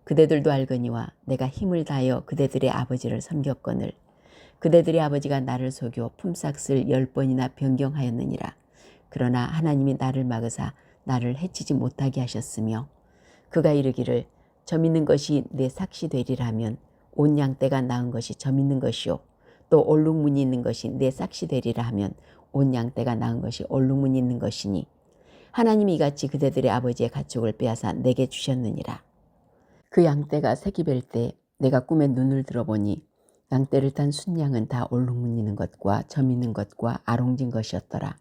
그대들도 알거니와 내가 힘을 다하여 그대들의 아버지를 섬겼거늘 그대들의 아버지가 나를 속여 품삯을 10번이나 변경하였느니라. 그러나 하나님이 나를 막으사 나를 해치지 못하게 하셨으며 그가 이르기를 점 있는 것이 내 삭시 되리라 하면 온 양떼가 낳은 것이 점 있는 것이요 또 얼룩무늬 있는 것이 내 삭시 되리라 하면 온 양떼가 낳은 것이 얼룩무늬 있는 것이니 하나님이 이같이 그대들의 아버지의 가축을 빼앗아 내게 주셨느니라. 그 양떼가 새끼 뵐 때 내가 꿈에 눈을 들어보니 양떼를 탄 순양은 다 얼룩무늬는 것과 점 있는 것과 아롱진 것이었더라.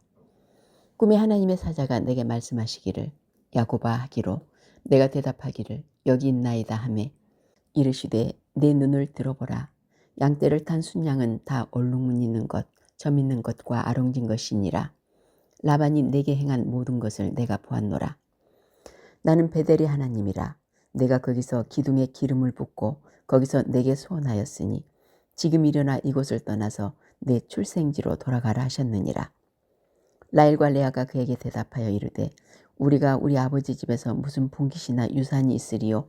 꿈에 하나님의 사자가 내게 말씀하시기를 야곱아 하기로 내가 대답하기를 여기 있나이다 하매 이르시되 내 눈을 들어보라. 양떼를 탄 순양은 다 얼룩무늬는 것, 점 있는 것과 아롱진 것이니라. 라반이 내게 행한 모든 것을 내가 보았노라. 나는 베델의 하나님이라. 내가 거기서 기둥에 기름을 붓고 거기서 내게 소원하였으니 지금 일어나 이곳을 떠나서 내 출생지로 돌아가라 하셨느니라. 라헬과 레아가 그에게 대답하여 이르되 우리가 우리 아버지 집에서 무슨 분깃이나 유산이 있으리요?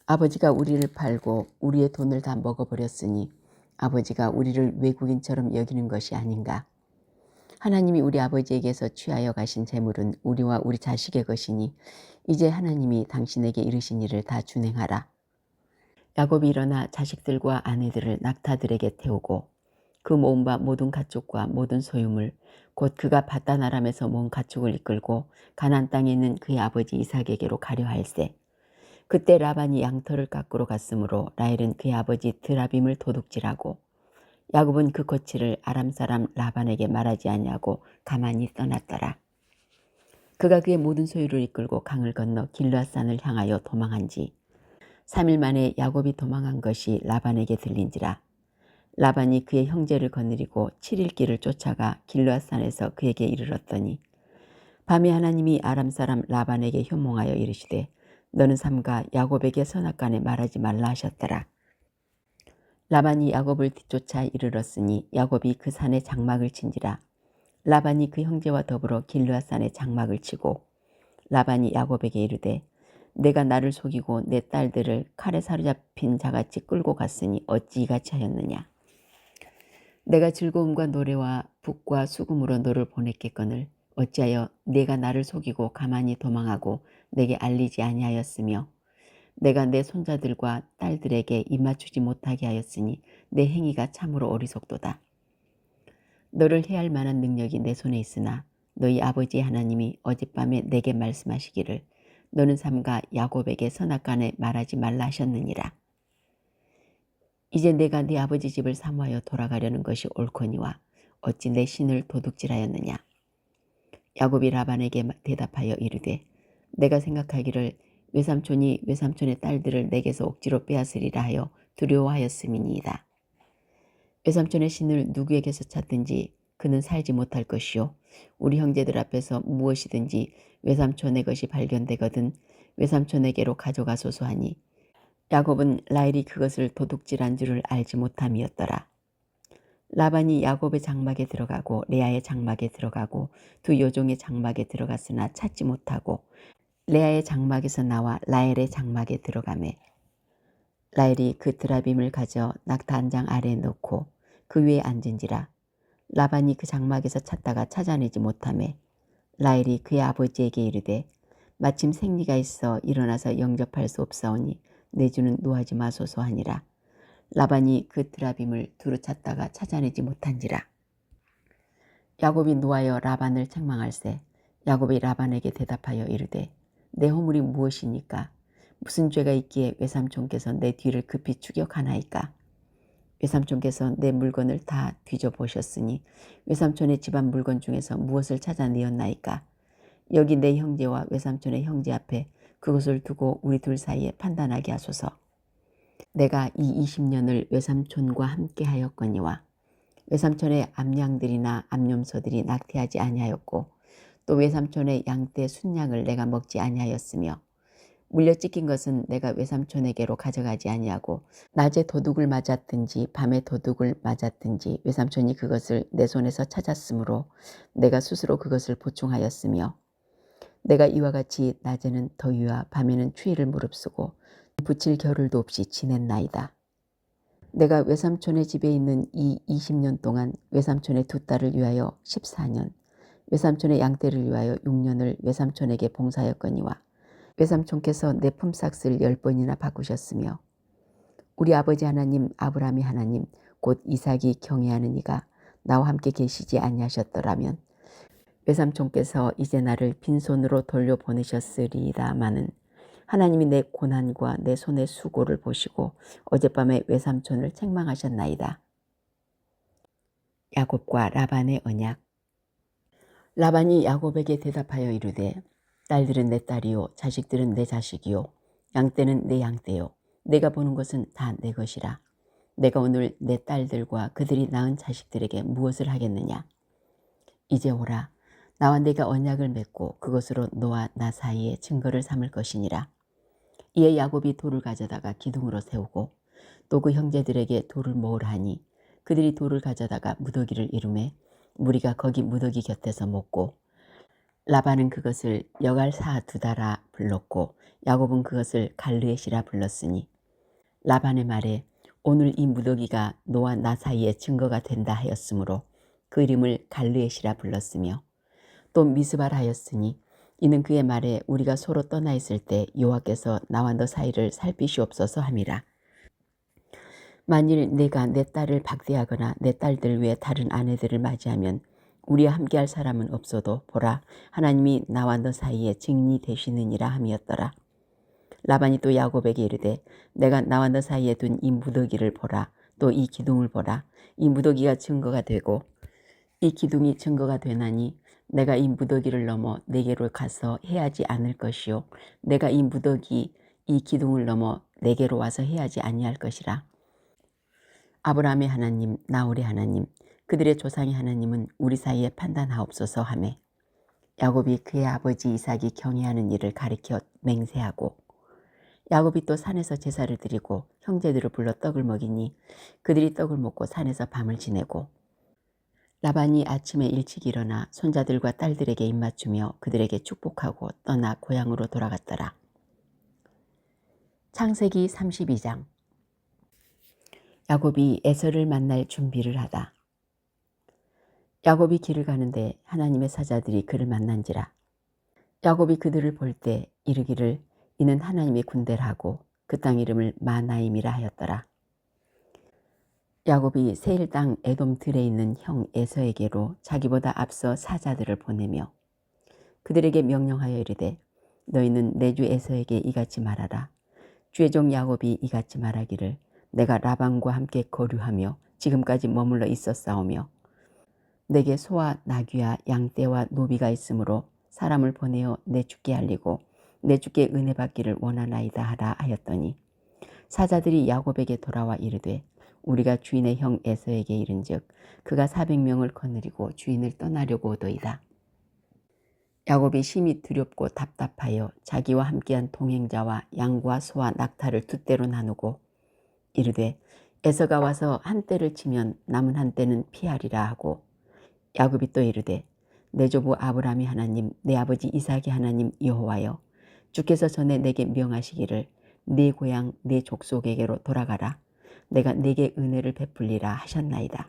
아버지가 우리를 팔고 우리의 돈을 다 먹어버렸으니 아버지가 우리를 외국인처럼 여기는 것이 아닌가? 하나님이 우리 아버지에게서 취하여 가신 재물은 우리와 우리 자식의 것이니 이제 하나님이 당신에게 이르신 일을 다 준행하라. 야곱이 일어나 자식들과 아내들을 낙타들에게 태우고 그 모은 바 모든 가축과 모든 소유물 곧 그가 바단 아람에서 모은 가축을 이끌고 가나안 땅에 있는 그의 아버지 이삭에게로 가려 할세. 그때 라반이 양털을 깎으러 갔으므로 라헬은 그의 아버지 드라빔을 도둑질하고 야곱은 그 거취를 아람 사람 라반에게 말하지 아니하고 가만히 떠났더라. 그가 그의 모든 소유를 이끌고 강을 건너 길르앗산을 향하여 도망한지 3일 만에 야곱이 도망한 것이 라반에게 들린지라. 라반이 그의 형제를 거느리고 7일 길을 쫓아가 길르앗산에서 그에게 이르렀더니 밤에 하나님이 아람 사람 라반에게 효몽하여 이르시되 너는 삼가 야곱에게 선악간에 말하지 말라 하셨더라. 라반이 야곱을 뒤쫓아 이르렀으니 야곱이 그 산에 장막을 친지라. 라반이 그 형제와 더불어 길르앗산에 장막을 치고 라반이 야곱에게 이르되 내가 나를 속이고 내 딸들을 칼에 사로잡힌 자같이 끌고 갔으니 어찌 이같이 하였느냐. 내가 즐거움과 노래와 북과 수금으로 너를 보냈겠거늘 어찌하여 내가 나를 속이고 가만히 도망하고 내게 알리지 아니하였으며 내가 내 손자들과 딸들에게 입맞추지 못하게 하였으니 내 행위가 참으로 어리석도다. 너를 해할 만한 능력이 내 손에 있으나 너희 아버지의 하나님이 어젯밤에 내게 말씀하시기를 너는 삼가 야곱에게 선악간에 말하지 말라 하셨느니라. 이제 내가 네 아버지 집을 사모하여 돌아가려는 것이 옳거니와 어찌 내 신을 도둑질하였느냐. 야곱이 라반에게 대답하여 이르되 내가 생각하기를 외삼촌이 외삼촌의 딸들을 내게서 억지로 빼앗으리라 하여 두려워하였음이니이다. 외삼촌의 신을 누구에게서 찾든지 그는 살지 못할 것이요 우리 형제들 앞에서 무엇이든지 외삼촌의 것이 발견되거든 외삼촌에게로 가져가소서 하니 야곱은 라헬이 그것을 도둑질한 줄을 알지 못함이었더라. 라반이 야곱의 장막에 들어가고 레아의 장막에 들어가고 두 여종의 장막에 들어갔으나 찾지 못하고 레아의 장막에서 나와 라헬의 장막에 들어가매 라헬이 그 드라빔을 가져 낙타 한 장 아래에 놓고 그 위에 앉은지라. 라반이 그 장막에서 찾다가 찾아내지 못하매 라헬이 그의 아버지에게 이르되 마침 생리가 있어 일어나서 영접할 수 없사오니 내 주는 노하지 마소서 하니라. 라반이 그 드라빔을 두루 찾다가 찾아내지 못한지라. 야곱이 노하여 라반을 책망할세. 야곱이 라반에게 대답하여 이르되 내 허물이 무엇이니까? 무슨 죄가 있기에 외삼촌께서 내 뒤를 급히 추격하나이까? 외삼촌께서 내 물건을 다 뒤져보셨으니 외삼촌의 집안 물건 중에서 무엇을 찾아내었나이까? 여기 내 형제와 외삼촌의 형제 앞에 그것을 두고 우리 둘 사이에 판단하게 하소서. 내가 이 20년을 외삼촌과 함께 하였거니와 외삼촌의 암양들이나 암염소들이 낙태하지 아니하였고 또 외삼촌의 양떼 순양을 내가 먹지 아니하였으며 물려 찢긴 것은 내가 외삼촌에게로 가져가지 아니하고 낮에 도둑을 맞았든지 밤에 도둑을 맞았든지 외삼촌이 그것을 내 손에서 찾았으므로 내가 스스로 그것을 보충하였으며 내가 이와 같이 낮에는 더위와 밤에는 추위를 무릅쓰고 붙일 겨를도 없이 지냈나이다. 내가 외삼촌의 집에 있는 이 20년 동안 외삼촌의 두 딸을 위하여 14년, 외삼촌의 양떼를 위하여 6년을 외삼촌에게 봉사하였거니와 외삼촌께서 내 품삯을 10번이나 바꾸셨으며 우리 아버지 하나님 아브라함의 하나님 곧 이삭이 경외하는 이가 나와 함께 계시지 아니하셨더라면 외삼촌께서 이제 나를 빈손으로 돌려보내셨으리이다마는 하나님이 내 고난과 내 손의 수고를 보시고 어젯밤에 외삼촌을 책망하셨나이다. 야곱과 라반의 언약. 라반이 야곱에게 대답하여 이르되 딸들은 내 딸이요 자식들은 내 자식이요 양떼는 내 양떼요 내가 보는 것은 다 내 것이라. 내가 오늘 내 딸들과 그들이 낳은 자식들에게 무엇을 하겠느냐. 이제 오라. 나와 내가 언약을 맺고 그것으로 너와 나 사이에 증거를 삼을 것이니라. 이에 야곱이 돌을 가져다가 기둥으로 세우고 또 그 형제들에게 돌을 모으라 하니 그들이 돌을 가져다가 무더기를 이루매 무리가 거기 무더기 곁에서 먹고 라반은 그것을 여갈사두다라 불렀고 야곱은 그것을 갈르엣이라 불렀으니 라반의 말에 오늘 이 무더기가 너와 나 사이에 증거가 된다 하였으므로 그 이름을 갈르엣이라 불렀으며 또 미스바라 하였으니 이는 그의 말에 우리가 서로 떠나 있을 때 여호와께서 나와 너 사이를 살피시옵소서 함이라. 만일 내가 내 딸을 박대하거나 내 딸들 외에 다른 아내들을 맞이하면 우리와 함께할 사람은 없어도 보라 하나님이 나와 너 사이에 증인이 되시느니라 함이었더라. 라반이 또 야곱에게 이르되 내가 나와 너 사이에 둔 이 무더기를 보라. 또 이 기둥을 보라. 이 무더기가 증거가 되고 이 기둥이 증거가 되나니 내가 이 무더기를 넘어 내게로 가서 해하지 않을 것이요 내가 이 무더기 이 기둥을 넘어 내게로 와서 해하지 아니할 것이라. 아브라함의 하나님 나홀의 하나님 그들의 조상의 하나님은 우리 사이에 판단하옵소서 하매 야곱이 그의 아버지 이삭이 경외하는 일을 가리켜 맹세하고 야곱이 또 산에서 제사를 드리고 형제들을 불러 떡을 먹이니 그들이 떡을 먹고 산에서 밤을 지내고 라반이 아침에 일찍 일어나 손자들과 딸들에게 입맞추며 그들에게 축복하고 떠나 고향으로 돌아갔더라. 창세기 32장. 야곱이 에서를 만날 준비를 하다. 야곱이 길을 가는데 하나님의 사자들이 그를 만난지라. 야곱이 그들을 볼 때 이르기를 이는 하나님의 군대라 하고 그 땅 이름을 마나임이라 하였더라. 야곱이 세일 땅 에돔 들에 있는 형 에서에게로 자기보다 앞서 사자들을 보내며 그들에게 명령하여 이르되 너희는 내 주 에서에게 이같이 말하라. 주의 종 야곱이 이같이 말하기를 내가 라반과 함께 거류하며 지금까지 머물러 있었사오며 내게 소와 나귀와 양떼와 노비가 있으므로 사람을 보내어 내 주께 알리고 내 주께 은혜 받기를 원하나이다 하라 하였더니 사자들이 야곱에게 돌아와 이르되 우리가 주인의 형 에서에게 이른즉 그가 400명을 거느리고 주인을 떠나려고 오더이다. 야곱이 심히 두렵고 답답하여 자기와 함께한 동행자와 양과 소와 낙타를 두 떼로 나누고 이르되 에서가 와서 한 떼를 치면 남은 한 떼는 피하리라 하고 야곱이 또 이르되 내 조부 아브라함의 하나님 내 아버지 이삭의 하나님 여호와여 주께서 전에 내게 명하시기를 네 고향 네 족속에게로 돌아가라 내가 네게 은혜를 베풀리라 하셨나이다.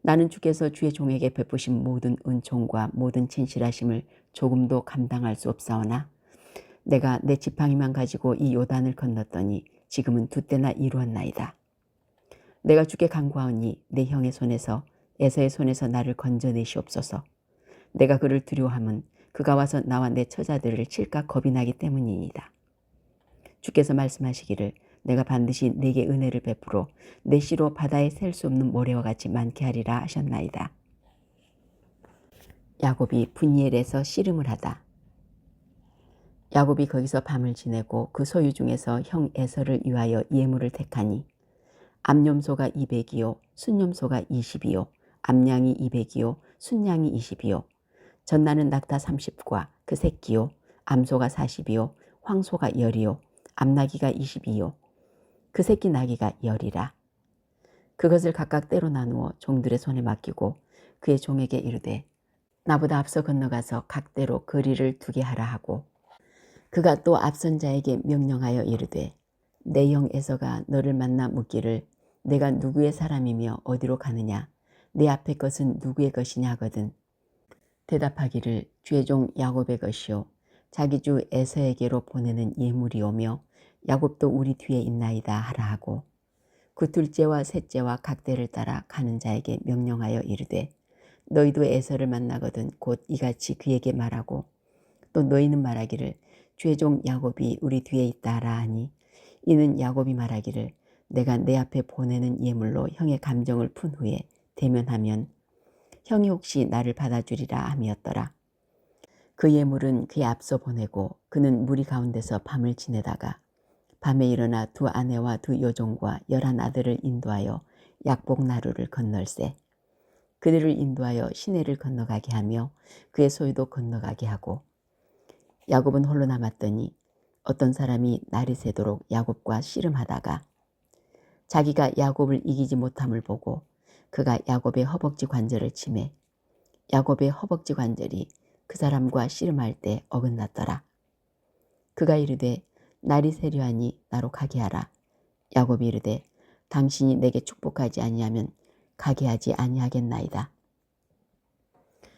나는 주께서 주의 종에게 베푸신 모든 은총과 모든 진실하심을 조금도 감당할 수 없사오나 내가 내 지팡이만 가지고 이 요단을 건넜더니 지금은 두 때나 이루었나이다. 내가 주께 간구하오니 내 형의 손에서 에서의 손에서 나를 건져내시옵소서. 내가 그를 두려워함은 그가 와서 나와 내 처자들을 칠까 겁이 나기 때문이니이다. 주께서 말씀하시기를 내가 반드시 네게 은혜를 베풀어 내 씨로 바다에 셀 수 없는 모래와 같이 많게 하리라 하셨나이다. 야곱이 분이엘에서 씨름을 하다. 야곱이 거기서 밤을 지내고 그 소유 중에서 형 에서를 위하여 예물을 택하니 암염소가 200이요 순염소가 20이요 암양이 200이요 순양이 20이요 전나는 낙타 30과 그 새끼요 암소가 40이요 황소가 10이요 암나귀가 20이요 그 새끼 나귀가 10이라. 그것을 각각 때로 나누어 종들의 손에 맡기고 그의 종에게 이르되 나보다 앞서 건너가서 각대로 거리를 두게 하라 하고 그가 또 앞선 자에게 명령하여 이르되 내 형 에서가 너를 만나 묻기를 내가 누구의 사람이며 어디로 가느냐 내 앞에 것은 누구의 것이냐 하거든 대답하기를 주의 종 야곱의 것이요 자기 주 에서에게로 보내는 예물이오며 야곱도 우리 뒤에 있나이다 하라 하고 그 둘째와 셋째와 각대를 따라 가는 자에게 명령하여 이르되 너희도 에서를 만나거든 곧 이같이 그에게 말하고 또 너희는 말하기를 주의 종 야곱이 우리 뒤에 있다 하라 하니 이는 야곱이 말하기를 내가 내 앞에 보내는 예물로 형의 감정을 푼 후에 대면하면 형이 혹시 나를 받아주리라 함이었더라. 그 예물은 그의 앞서 보내고 그는 무리 가운데서 밤을 지내다가 밤에 일어나 두 아내와 두 여종과 11 아들을 인도하여 약복 나루를 건널세 그들을 인도하여 시내를 건너가게 하며 그의 소유도 건너가게 하고 야곱은 홀로 남았더니 어떤 사람이 날이 새도록 야곱과 씨름하다가 자기가 야곱을 이기지 못함을 보고 그가 야곱의 허벅지 관절을 치매 야곱의 허벅지 관절이 그 사람과 씨름할 때 어긋났더라. 그가 이르되 날이 새려하니 나로 가게 하라. 야곱이 이르되 당신이 내게 축복하지 아니하면 가게 하지 아니하겠나이다.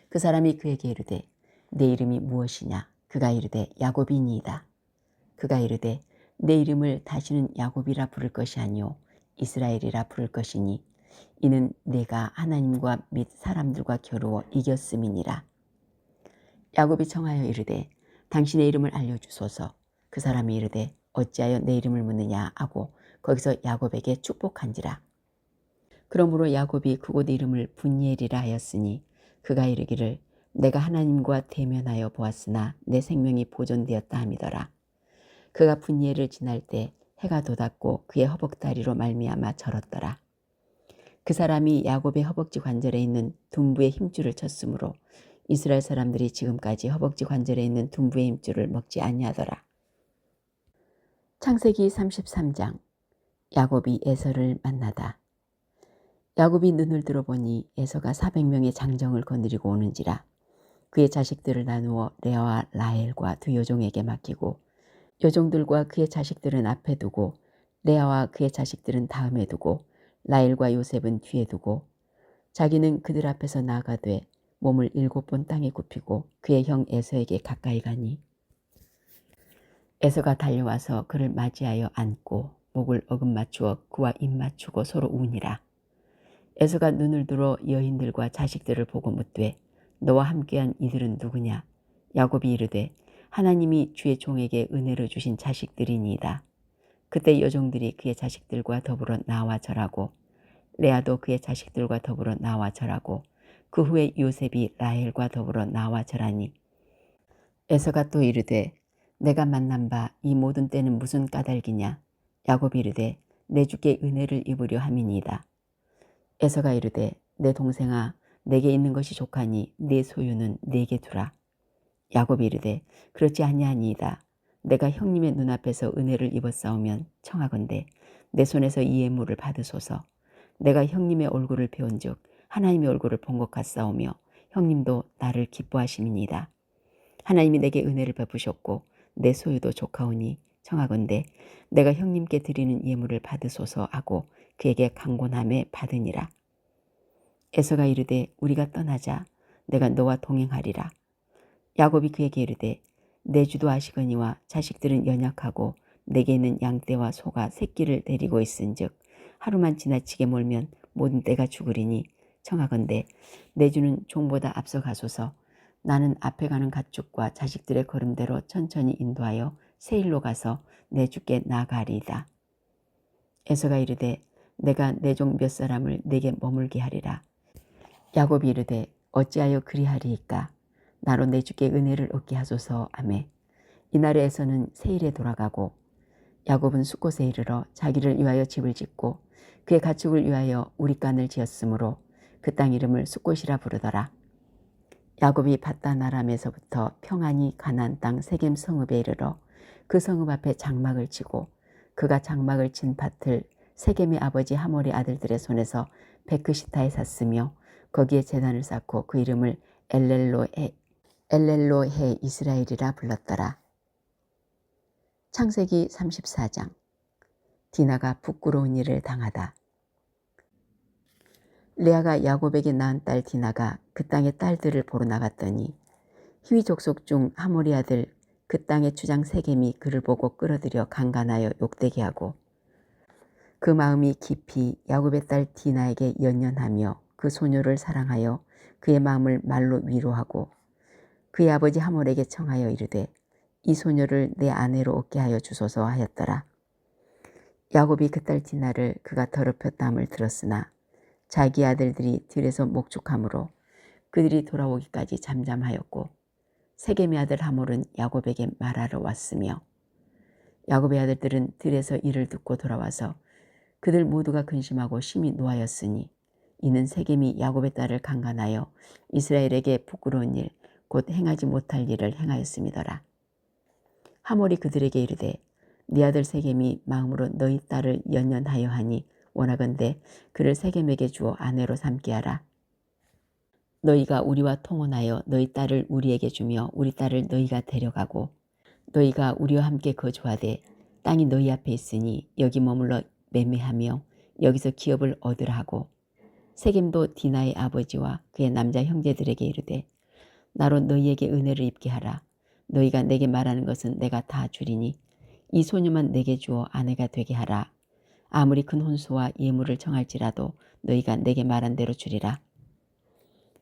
그 사람이 그에게 이르되 내 이름이 무엇이냐. 그가 이르되 야곱이니이다. 그가 이르되 내 이름을 다시는 야곱이라 부를 것이 아니오 이스라엘이라 부를 것이니 이는 내가 하나님과 및 사람들과 겨루어 이겼음이니라. 야곱이 청하여 이르되 당신의 이름을 알려주소서. 그 사람이 이르되 어찌하여 내 이름을 묻느냐 하고 거기서 야곱에게 축복한지라. 그러므로 야곱이 그곳 이름을 분이엘이라 하였으니 그가 이르기를 내가 하나님과 대면하여 보았으나 내 생명이 보존되었다 함이더라. 그가 분이엘을 지날 때 해가 돋았고 그의 허벅다리로 말미암아 절었더라. 그 사람이 야곱의 허벅지 관절에 있는 둔부의 힘줄을 쳤으므로 이스라엘 사람들이 지금까지 허벅지 관절에 있는 둔부의 힘줄을 먹지 아니하더라. 창세기 33장 야곱이 에서를 만나다. 야곱이 눈을 들어보니 에서가 400명의 장정을 거느리고 오는지라. 그의 자식들을 나누어 레아와 라헬과 두 여종에게 맡기고 여종들과 그의 자식들은 앞에 두고 레아와 그의 자식들은 다음에 두고 라헬과 요셉은 뒤에 두고 자기는 그들 앞에서 나아가되 몸을 7번 땅에 굽히고 그의 형 에서에게 가까이 가니 에서가 달려와서 그를 맞이하여 안고 목을 어긋맞추어 그와 입 맞추고 서로 우니라. 에서가 눈을 들어 여인들과 자식들을 보고 묻되 너와 함께한 이들은 누구냐. 야곱이 이르되 하나님이 주의 종에게 은혜로 주신 자식들이니이다. 그때 여종들이 그의 자식들과 더불어 나와 절하고 레아도 그의 자식들과 더불어 나와 절하고 그 후에 요셉이 라헬과 더불어 나와 절하니 에서가 또 이르되 내가 만난 바 이 모든 때는 무슨 까닭이냐. 야곱이 이르되 내 주께 은혜를 입으려 함이니이다. 에서가 이르되 내 동생아 내게 있는 것이 족하니 네 소유는 내게 두라. 야곱이 이르되 그렇지 아니하니이다. 내가 형님의 눈앞에서 은혜를 입었사오면 청하건대 내 손에서 이 예물을 받으소서. 내가 형님의 얼굴을 배운즉 하나님의 얼굴을 본 것 같사오며 형님도 나를 기뻐하심이니이다. 하나님이 내게 은혜를 베푸셨고 내 소유도 족하오니 청하건대 내가 형님께 드리는 예물을 받으소서 하고 그에게 강권함에 받으니라. 에서가 이르되 우리가 떠나자. 내가 너와 동행하리라. 야곱이 그에게 이르되 내 주도 아시거니와 자식들은 연약하고 내게 있는 양떼와 소가 새끼를 데리고 있은즉 하루만 지나치게 몰면 모든 떼가 죽으리니 청하건대 내 주는 종보다 앞서 가소서. 나는 앞에 가는 가축과 자식들의 걸음대로 천천히 인도하여 세일로 가서 내 주께 나아가리이다. 에서가 이르되 내가 내 종 몇 사람을 내게 머물게 하리라. 야곱이 이르되 어찌하여 그리하리이까. 나로 내 주께 은혜를 얻게 하소서 하매 이날에 에서는 세일에 돌아가고 야곱은 숫곳에 이르러 자기를 위하여 집을 짓고 그의 가축을 위하여 우리간을 지었으므로 그 땅 이름을 숫곳이라 부르더라. 야곱이 밧단 아람에서부터 평안히 가나안 땅 세겜 성읍에 이르러 그 성읍 앞에 장막을 치고 그가 장막을 친 밭을 세겜의 아버지 하몰의 아들들의 손에서 베크시타에 샀으며 거기에 제단을 쌓고 그 이름을 엘렐로해 이스라엘이라 불렀더라. 창세기 34장. 디나가 부끄러운 일을 당하다. 레아가 야곱에게 낳은 딸 디나가 그 땅의 딸들을 보러 나갔더니 히위 족속 중 하몰이 아들 그 땅의 주장 세겜이 그를 보고 끌어들여 강간하여 욕되게 하고 그 마음이 깊이 야곱의 딸 디나에게 연연하며 그 소녀를 사랑하여 그의 마음을 말로 위로하고 그의 아버지 하몰에게 청하여 이르되 이 소녀를 내 아내로 얻게 하여 주소서 하였더라. 야곱이 그 딸 디나를 그가 더럽혔다함을 들었으나 자기 아들들이 들에서 목축함으로 그들이 돌아오기까지 잠잠하였고 세겜의 아들 하몰은 야곱에게 말하러 왔으며 야곱의 아들들은 들에서 이를 듣고 돌아와서 그들 모두가 근심하고 심히 노하였으니 이는 세겜이 야곱의 딸을 강간하여 이스라엘에게 부끄러운 일 곧 행하지 못할 일을 행하였음이더라. 하몰이 그들에게 이르되 네 아들 세겜이 마음으로 너희 딸을 연연하여 하니 원하건대 그를 세겜에게 주어 아내로 삼게 하라. 너희가 우리와 통혼하여 너희 딸을 우리에게 주며 우리 딸을 너희가 데려가고 너희가 우리와 함께 거주하되 땅이 너희 앞에 있으니 여기 머물러 매매하며 여기서 기업을 얻으라 하고 세겜도 디나의 아버지와 그의 남자 형제들에게 이르되 나로 너희에게 은혜를 입게 하라. 너희가 내게 말하는 것은 내가 다 주리니 이 소녀만 내게 주어 아내가 되게 하라. 아무리 큰 혼수와 예물을 청할지라도 너희가 내게 말한 대로 주리라.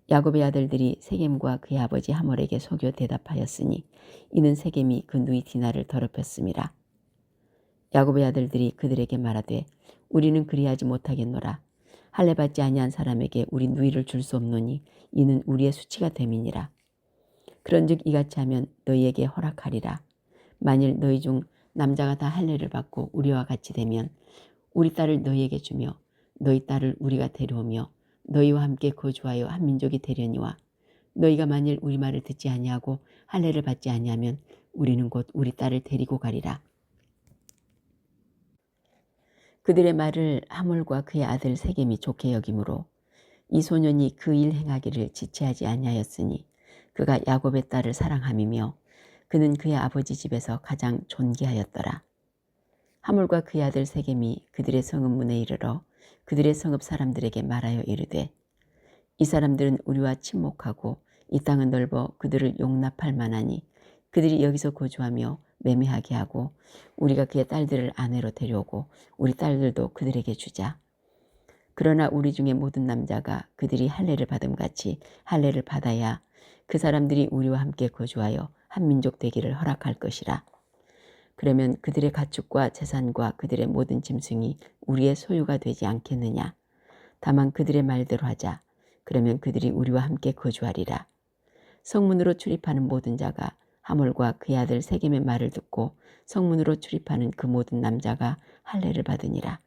야곱의 아들들이 세겜과 그의 아버지 하몰에게 속여 대답하였으니 이는 세겜이 그 누이 디나를 더럽혔음이라. 야곱의 아들들이 그들에게 말하되 우리는 그리하지 못하겠노라. 할례 받지 아니한 사람에게 우리 누이를 줄 수 없노니 이는 우리의 수치가 됨이니라. 그런즉 이같이 하면 너희에게 허락하리라. 만일 너희 중 남자가 다 할례를 받고 우리와 같이 되면 우리 딸을 너희에게 주며 너희 딸을 우리가 데려오며 너희와 함께 거주하여 한 민족이 되려니와 너희가 만일 우리 말을 듣지 아니하고 할례를 받지 아니하면 우리는 곧 우리 딸을 데리고 가리라. 그들의 말을 하몰과 그의 아들 세겜이 좋게 여기므로 이 소년이 그 일 행하기를 지체하지 아니하였으니 그가 야곱의 딸을 사랑함이며 그는 그의 아버지 집에서 가장 존귀하였더라. 하몰과 그의 아들 세겜이 그들의 성읍 문에 이르러 그들의 성읍 사람들에게 말하여 이르되 이 사람들은 우리와 친목하고 이 땅은 넓어 그들을 용납할 만하니 그들이 여기서 거주하며 매매하게 하고 우리가 그의 딸들을 아내로 데려오고 우리 딸들도 그들에게 주자. 그러나 우리 중에 모든 남자가 그들이 할례를 받음같이 할례를 받아야 그 사람들이 우리와 함께 거주하여 한 민족 되기를 허락할 것이라. 그러면 그들의 가축과 재산과 그들의 모든 짐승이 우리의 소유가 되지 않겠느냐. 다만 그들의 말대로 하자. 그러면 그들이 우리와 함께 거주하리라. 성문으로 출입하는 모든 자가 하몰과 그의 아들 세겜의 말을 듣고 성문으로 출입하는 그 모든 남자가 할례를 받으니라.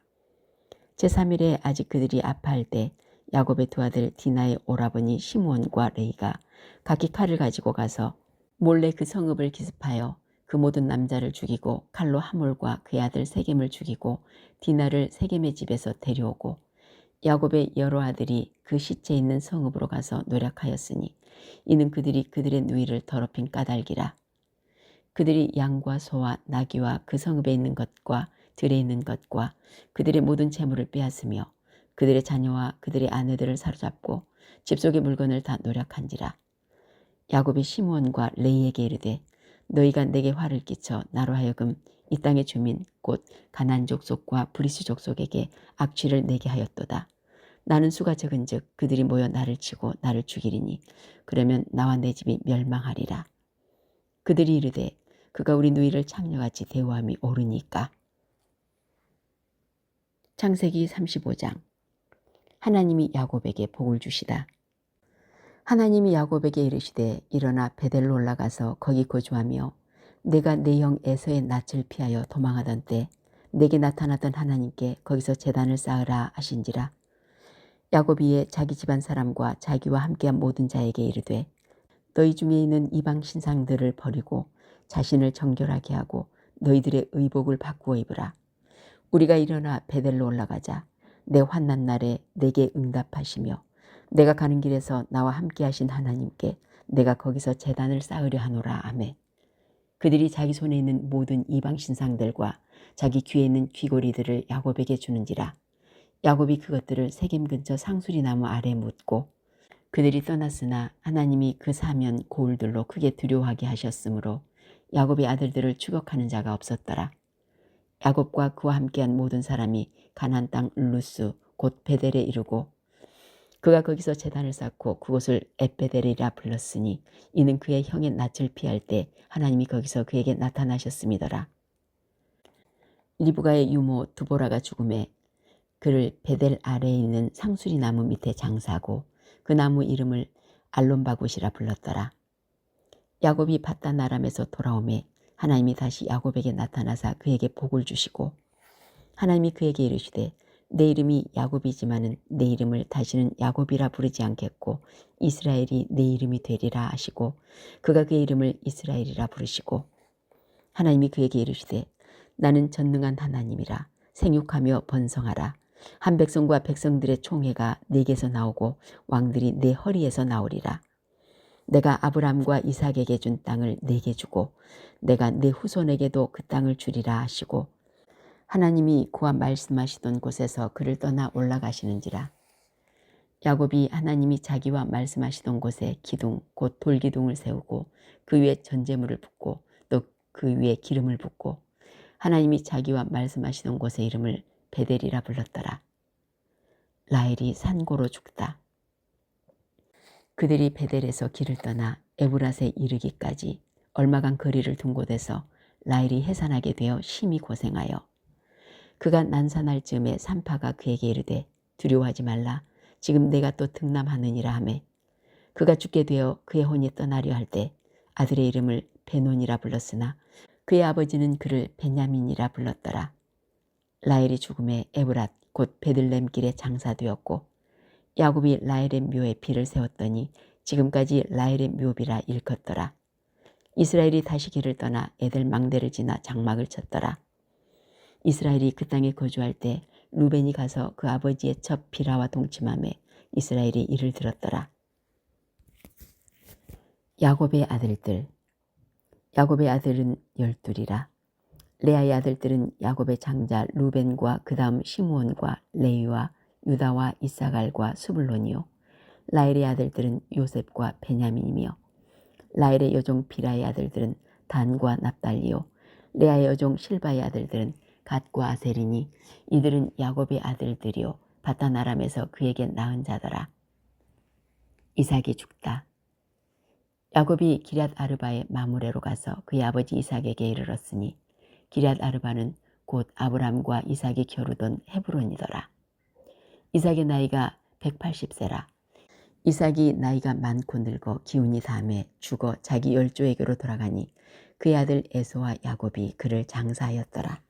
제3일에 아직 그들이 아파할 때 야곱의 두 아들 디나의 오라버니 시므온과 레이가 각기 칼을 가지고 가서 몰래 그 성읍을 기습하여 그 모든 남자를 죽이고 칼로 하몰과 그의 아들 세겜을 죽이고 디나를 세겜의 집에서 데려오고 야곱의 여러 아들이 그 시체 있는 성읍으로 가서 노력하였으니 이는 그들이 그들의 누이를 더럽힌 까닭이라. 그들이 양과 소와 나귀와 그 성읍에 있는 것과 들에 있는 것과 그들의 모든 재물을 빼앗으며 그들의 자녀와 그들의 아내들을 사로잡고 집 속의 물건을 다 노력한지라. 야곱이 시므온과 레이에게 이르되 너희가 내게 화를 끼쳐 나로 하여금 이 땅의 주민 곧 가나안 족속과 브리스 족속에게 악취를 내게 하였도다. 나는 수가 적은즉 그들이 모여 나를 치고 나를 죽이리니 그러면 나와 내 집이 멸망하리라. 그들이 이르되 그가 우리 누이를 창녀같이 대우함이 옳으니까. 창세기 35장. 하나님이 야곱에게 복을 주시다. 하나님이 야곱에게 이르시되 일어나 베델로 올라가서 거기 거주하며 내가 내 형 에서의 낯을 피하여 도망하던 때 내게 나타났던 하나님께 거기서 제단을 쌓으라 하신지라. 야곱이 이에 자기 집안 사람과 자기와 함께한 모든 자에게 이르되 너희 중에 있는 이방 신상들을 버리고 자신을 정결하게 하고 너희들의 의복을 바꾸어 입으라. 우리가 일어나 베델로 올라가자. 내 환난 날에 내게 응답하시며 내가 가는 길에서 나와 함께 하신 하나님께 내가 거기서 제단을 쌓으려 하노라 하매 그들이 자기 손에 있는 모든 이방 신상들과 자기 귀에 있는 귀고리들을 야곱에게 주는지라. 야곱이 그것들을 세겜 근처 상수리 나무 아래 묻고 그들이 떠났으나 하나님이 그 사면 고울들로 크게 두려워하게 하셨으므로 야곱의 아들들을 추격하는 자가 없었더라. 야곱과 그와 함께한 모든 사람이 가나안 땅 루스 곧 베델에 이르고 그가 거기서 제단을 쌓고 그곳을 엣베델이라 불렀으니 이는 그의 형의 낯을 피할 때 하나님이 거기서 그에게 나타나셨음이더라. 리브가의 유모 두보라가 죽음에 그를 베델 아래에 있는 상수리 나무 밑에 장사하고 그 나무 이름을 알론바굿이라 불렀더라. 야곱이 밧단 아람에서 돌아오매 하나님이 다시 야곱에게 나타나사 그에게 복을 주시고 하나님이 그에게 이르시되 내 이름이 야곱이지만은 내 이름을 다시는 야곱이라 부르지 않겠고 이스라엘이 내 이름이 되리라 하시고 그가 그의 이름을 이스라엘이라 부르시고 하나님이 그에게 이르시되 나는 전능한 하나님이라 생육하며 번성하라. 한 백성과 백성들의 총회가 내게서 나오고 왕들이 내 허리에서 나오리라. 내가 아브람과 이삭에게 준 땅을 내게 주고 내가 내 후손에게도 그 땅을 주리라 하시고 하나님이 그와 말씀하시던 곳에서 그를 떠나 올라가시는지라. 야곱이 하나님이 자기와 말씀하시던 곳에 기둥 곧 돌기둥을 세우고 그 위에 전제물을 붓고 또 그 위에 기름을 붓고 하나님이 자기와 말씀하시던 곳의 이름을 베델이라 불렀더라. 라헬이 산고로 죽다. 그들이 베델에서 길을 떠나 에브랏에 이르기까지 얼마간 거리를 둔 곳에서 라헬이 해산하게 되어 심히 고생하여 그가 난산할 즈음에 산파가 그에게 이르되 두려워하지 말라. 지금 내가 또 등남하느니라 하매 그가 죽게 되어 그의 혼이 떠나려 할 때 아들의 이름을 베논이라 불렀으나 그의 아버지는 그를 베냐민이라 불렀더라. 라헬이 죽음에 에브랏 곧 베들레헴 길에 장사되었고 야곱이 라헬의 묘에 비를 세웠더니 지금까지 라헬의 묘비라 일컫더라. 이스라엘이 다시 길을 떠나 에델 망대를 지나 장막을 쳤더라. 이스라엘이 그 땅에 거주할 때 루벤이 가서 그 아버지의 첩 비라와 동침하며 이스라엘이 이를 들었더라. 야곱의 아들들. 야곱의 아들은 12이라. 레아의 아들들은 야곱의 장자 루벤과 그 다음 시므온과 레위와 유다와 이사갈과 스불론이요. 라헬의 아들들은 요셉과 베냐민이며 라헬의 여종 비라의 아들들은 단과 납달리요. 레아의 여종 실바의 아들들은 갓과 아셀이니 이들은 야곱의 아들들이요 밧단 아람에서 그에게 낳은 자더라. 이삭이 죽다. 야곱이 기럇 아르바의 마므레로 가서 그의 아버지 이삭에게 이르렀으니 기럇 아르바는 곧 아브람과 이삭이 겨루던 헤브론이더라. 이삭의 나이가 180세라. 이삭이 나이가 많고 늙어 기운이 다함에 죽어 자기 열조에게로 돌아가니 그의 아들 에서와 야곱이 그를 장사하였더라.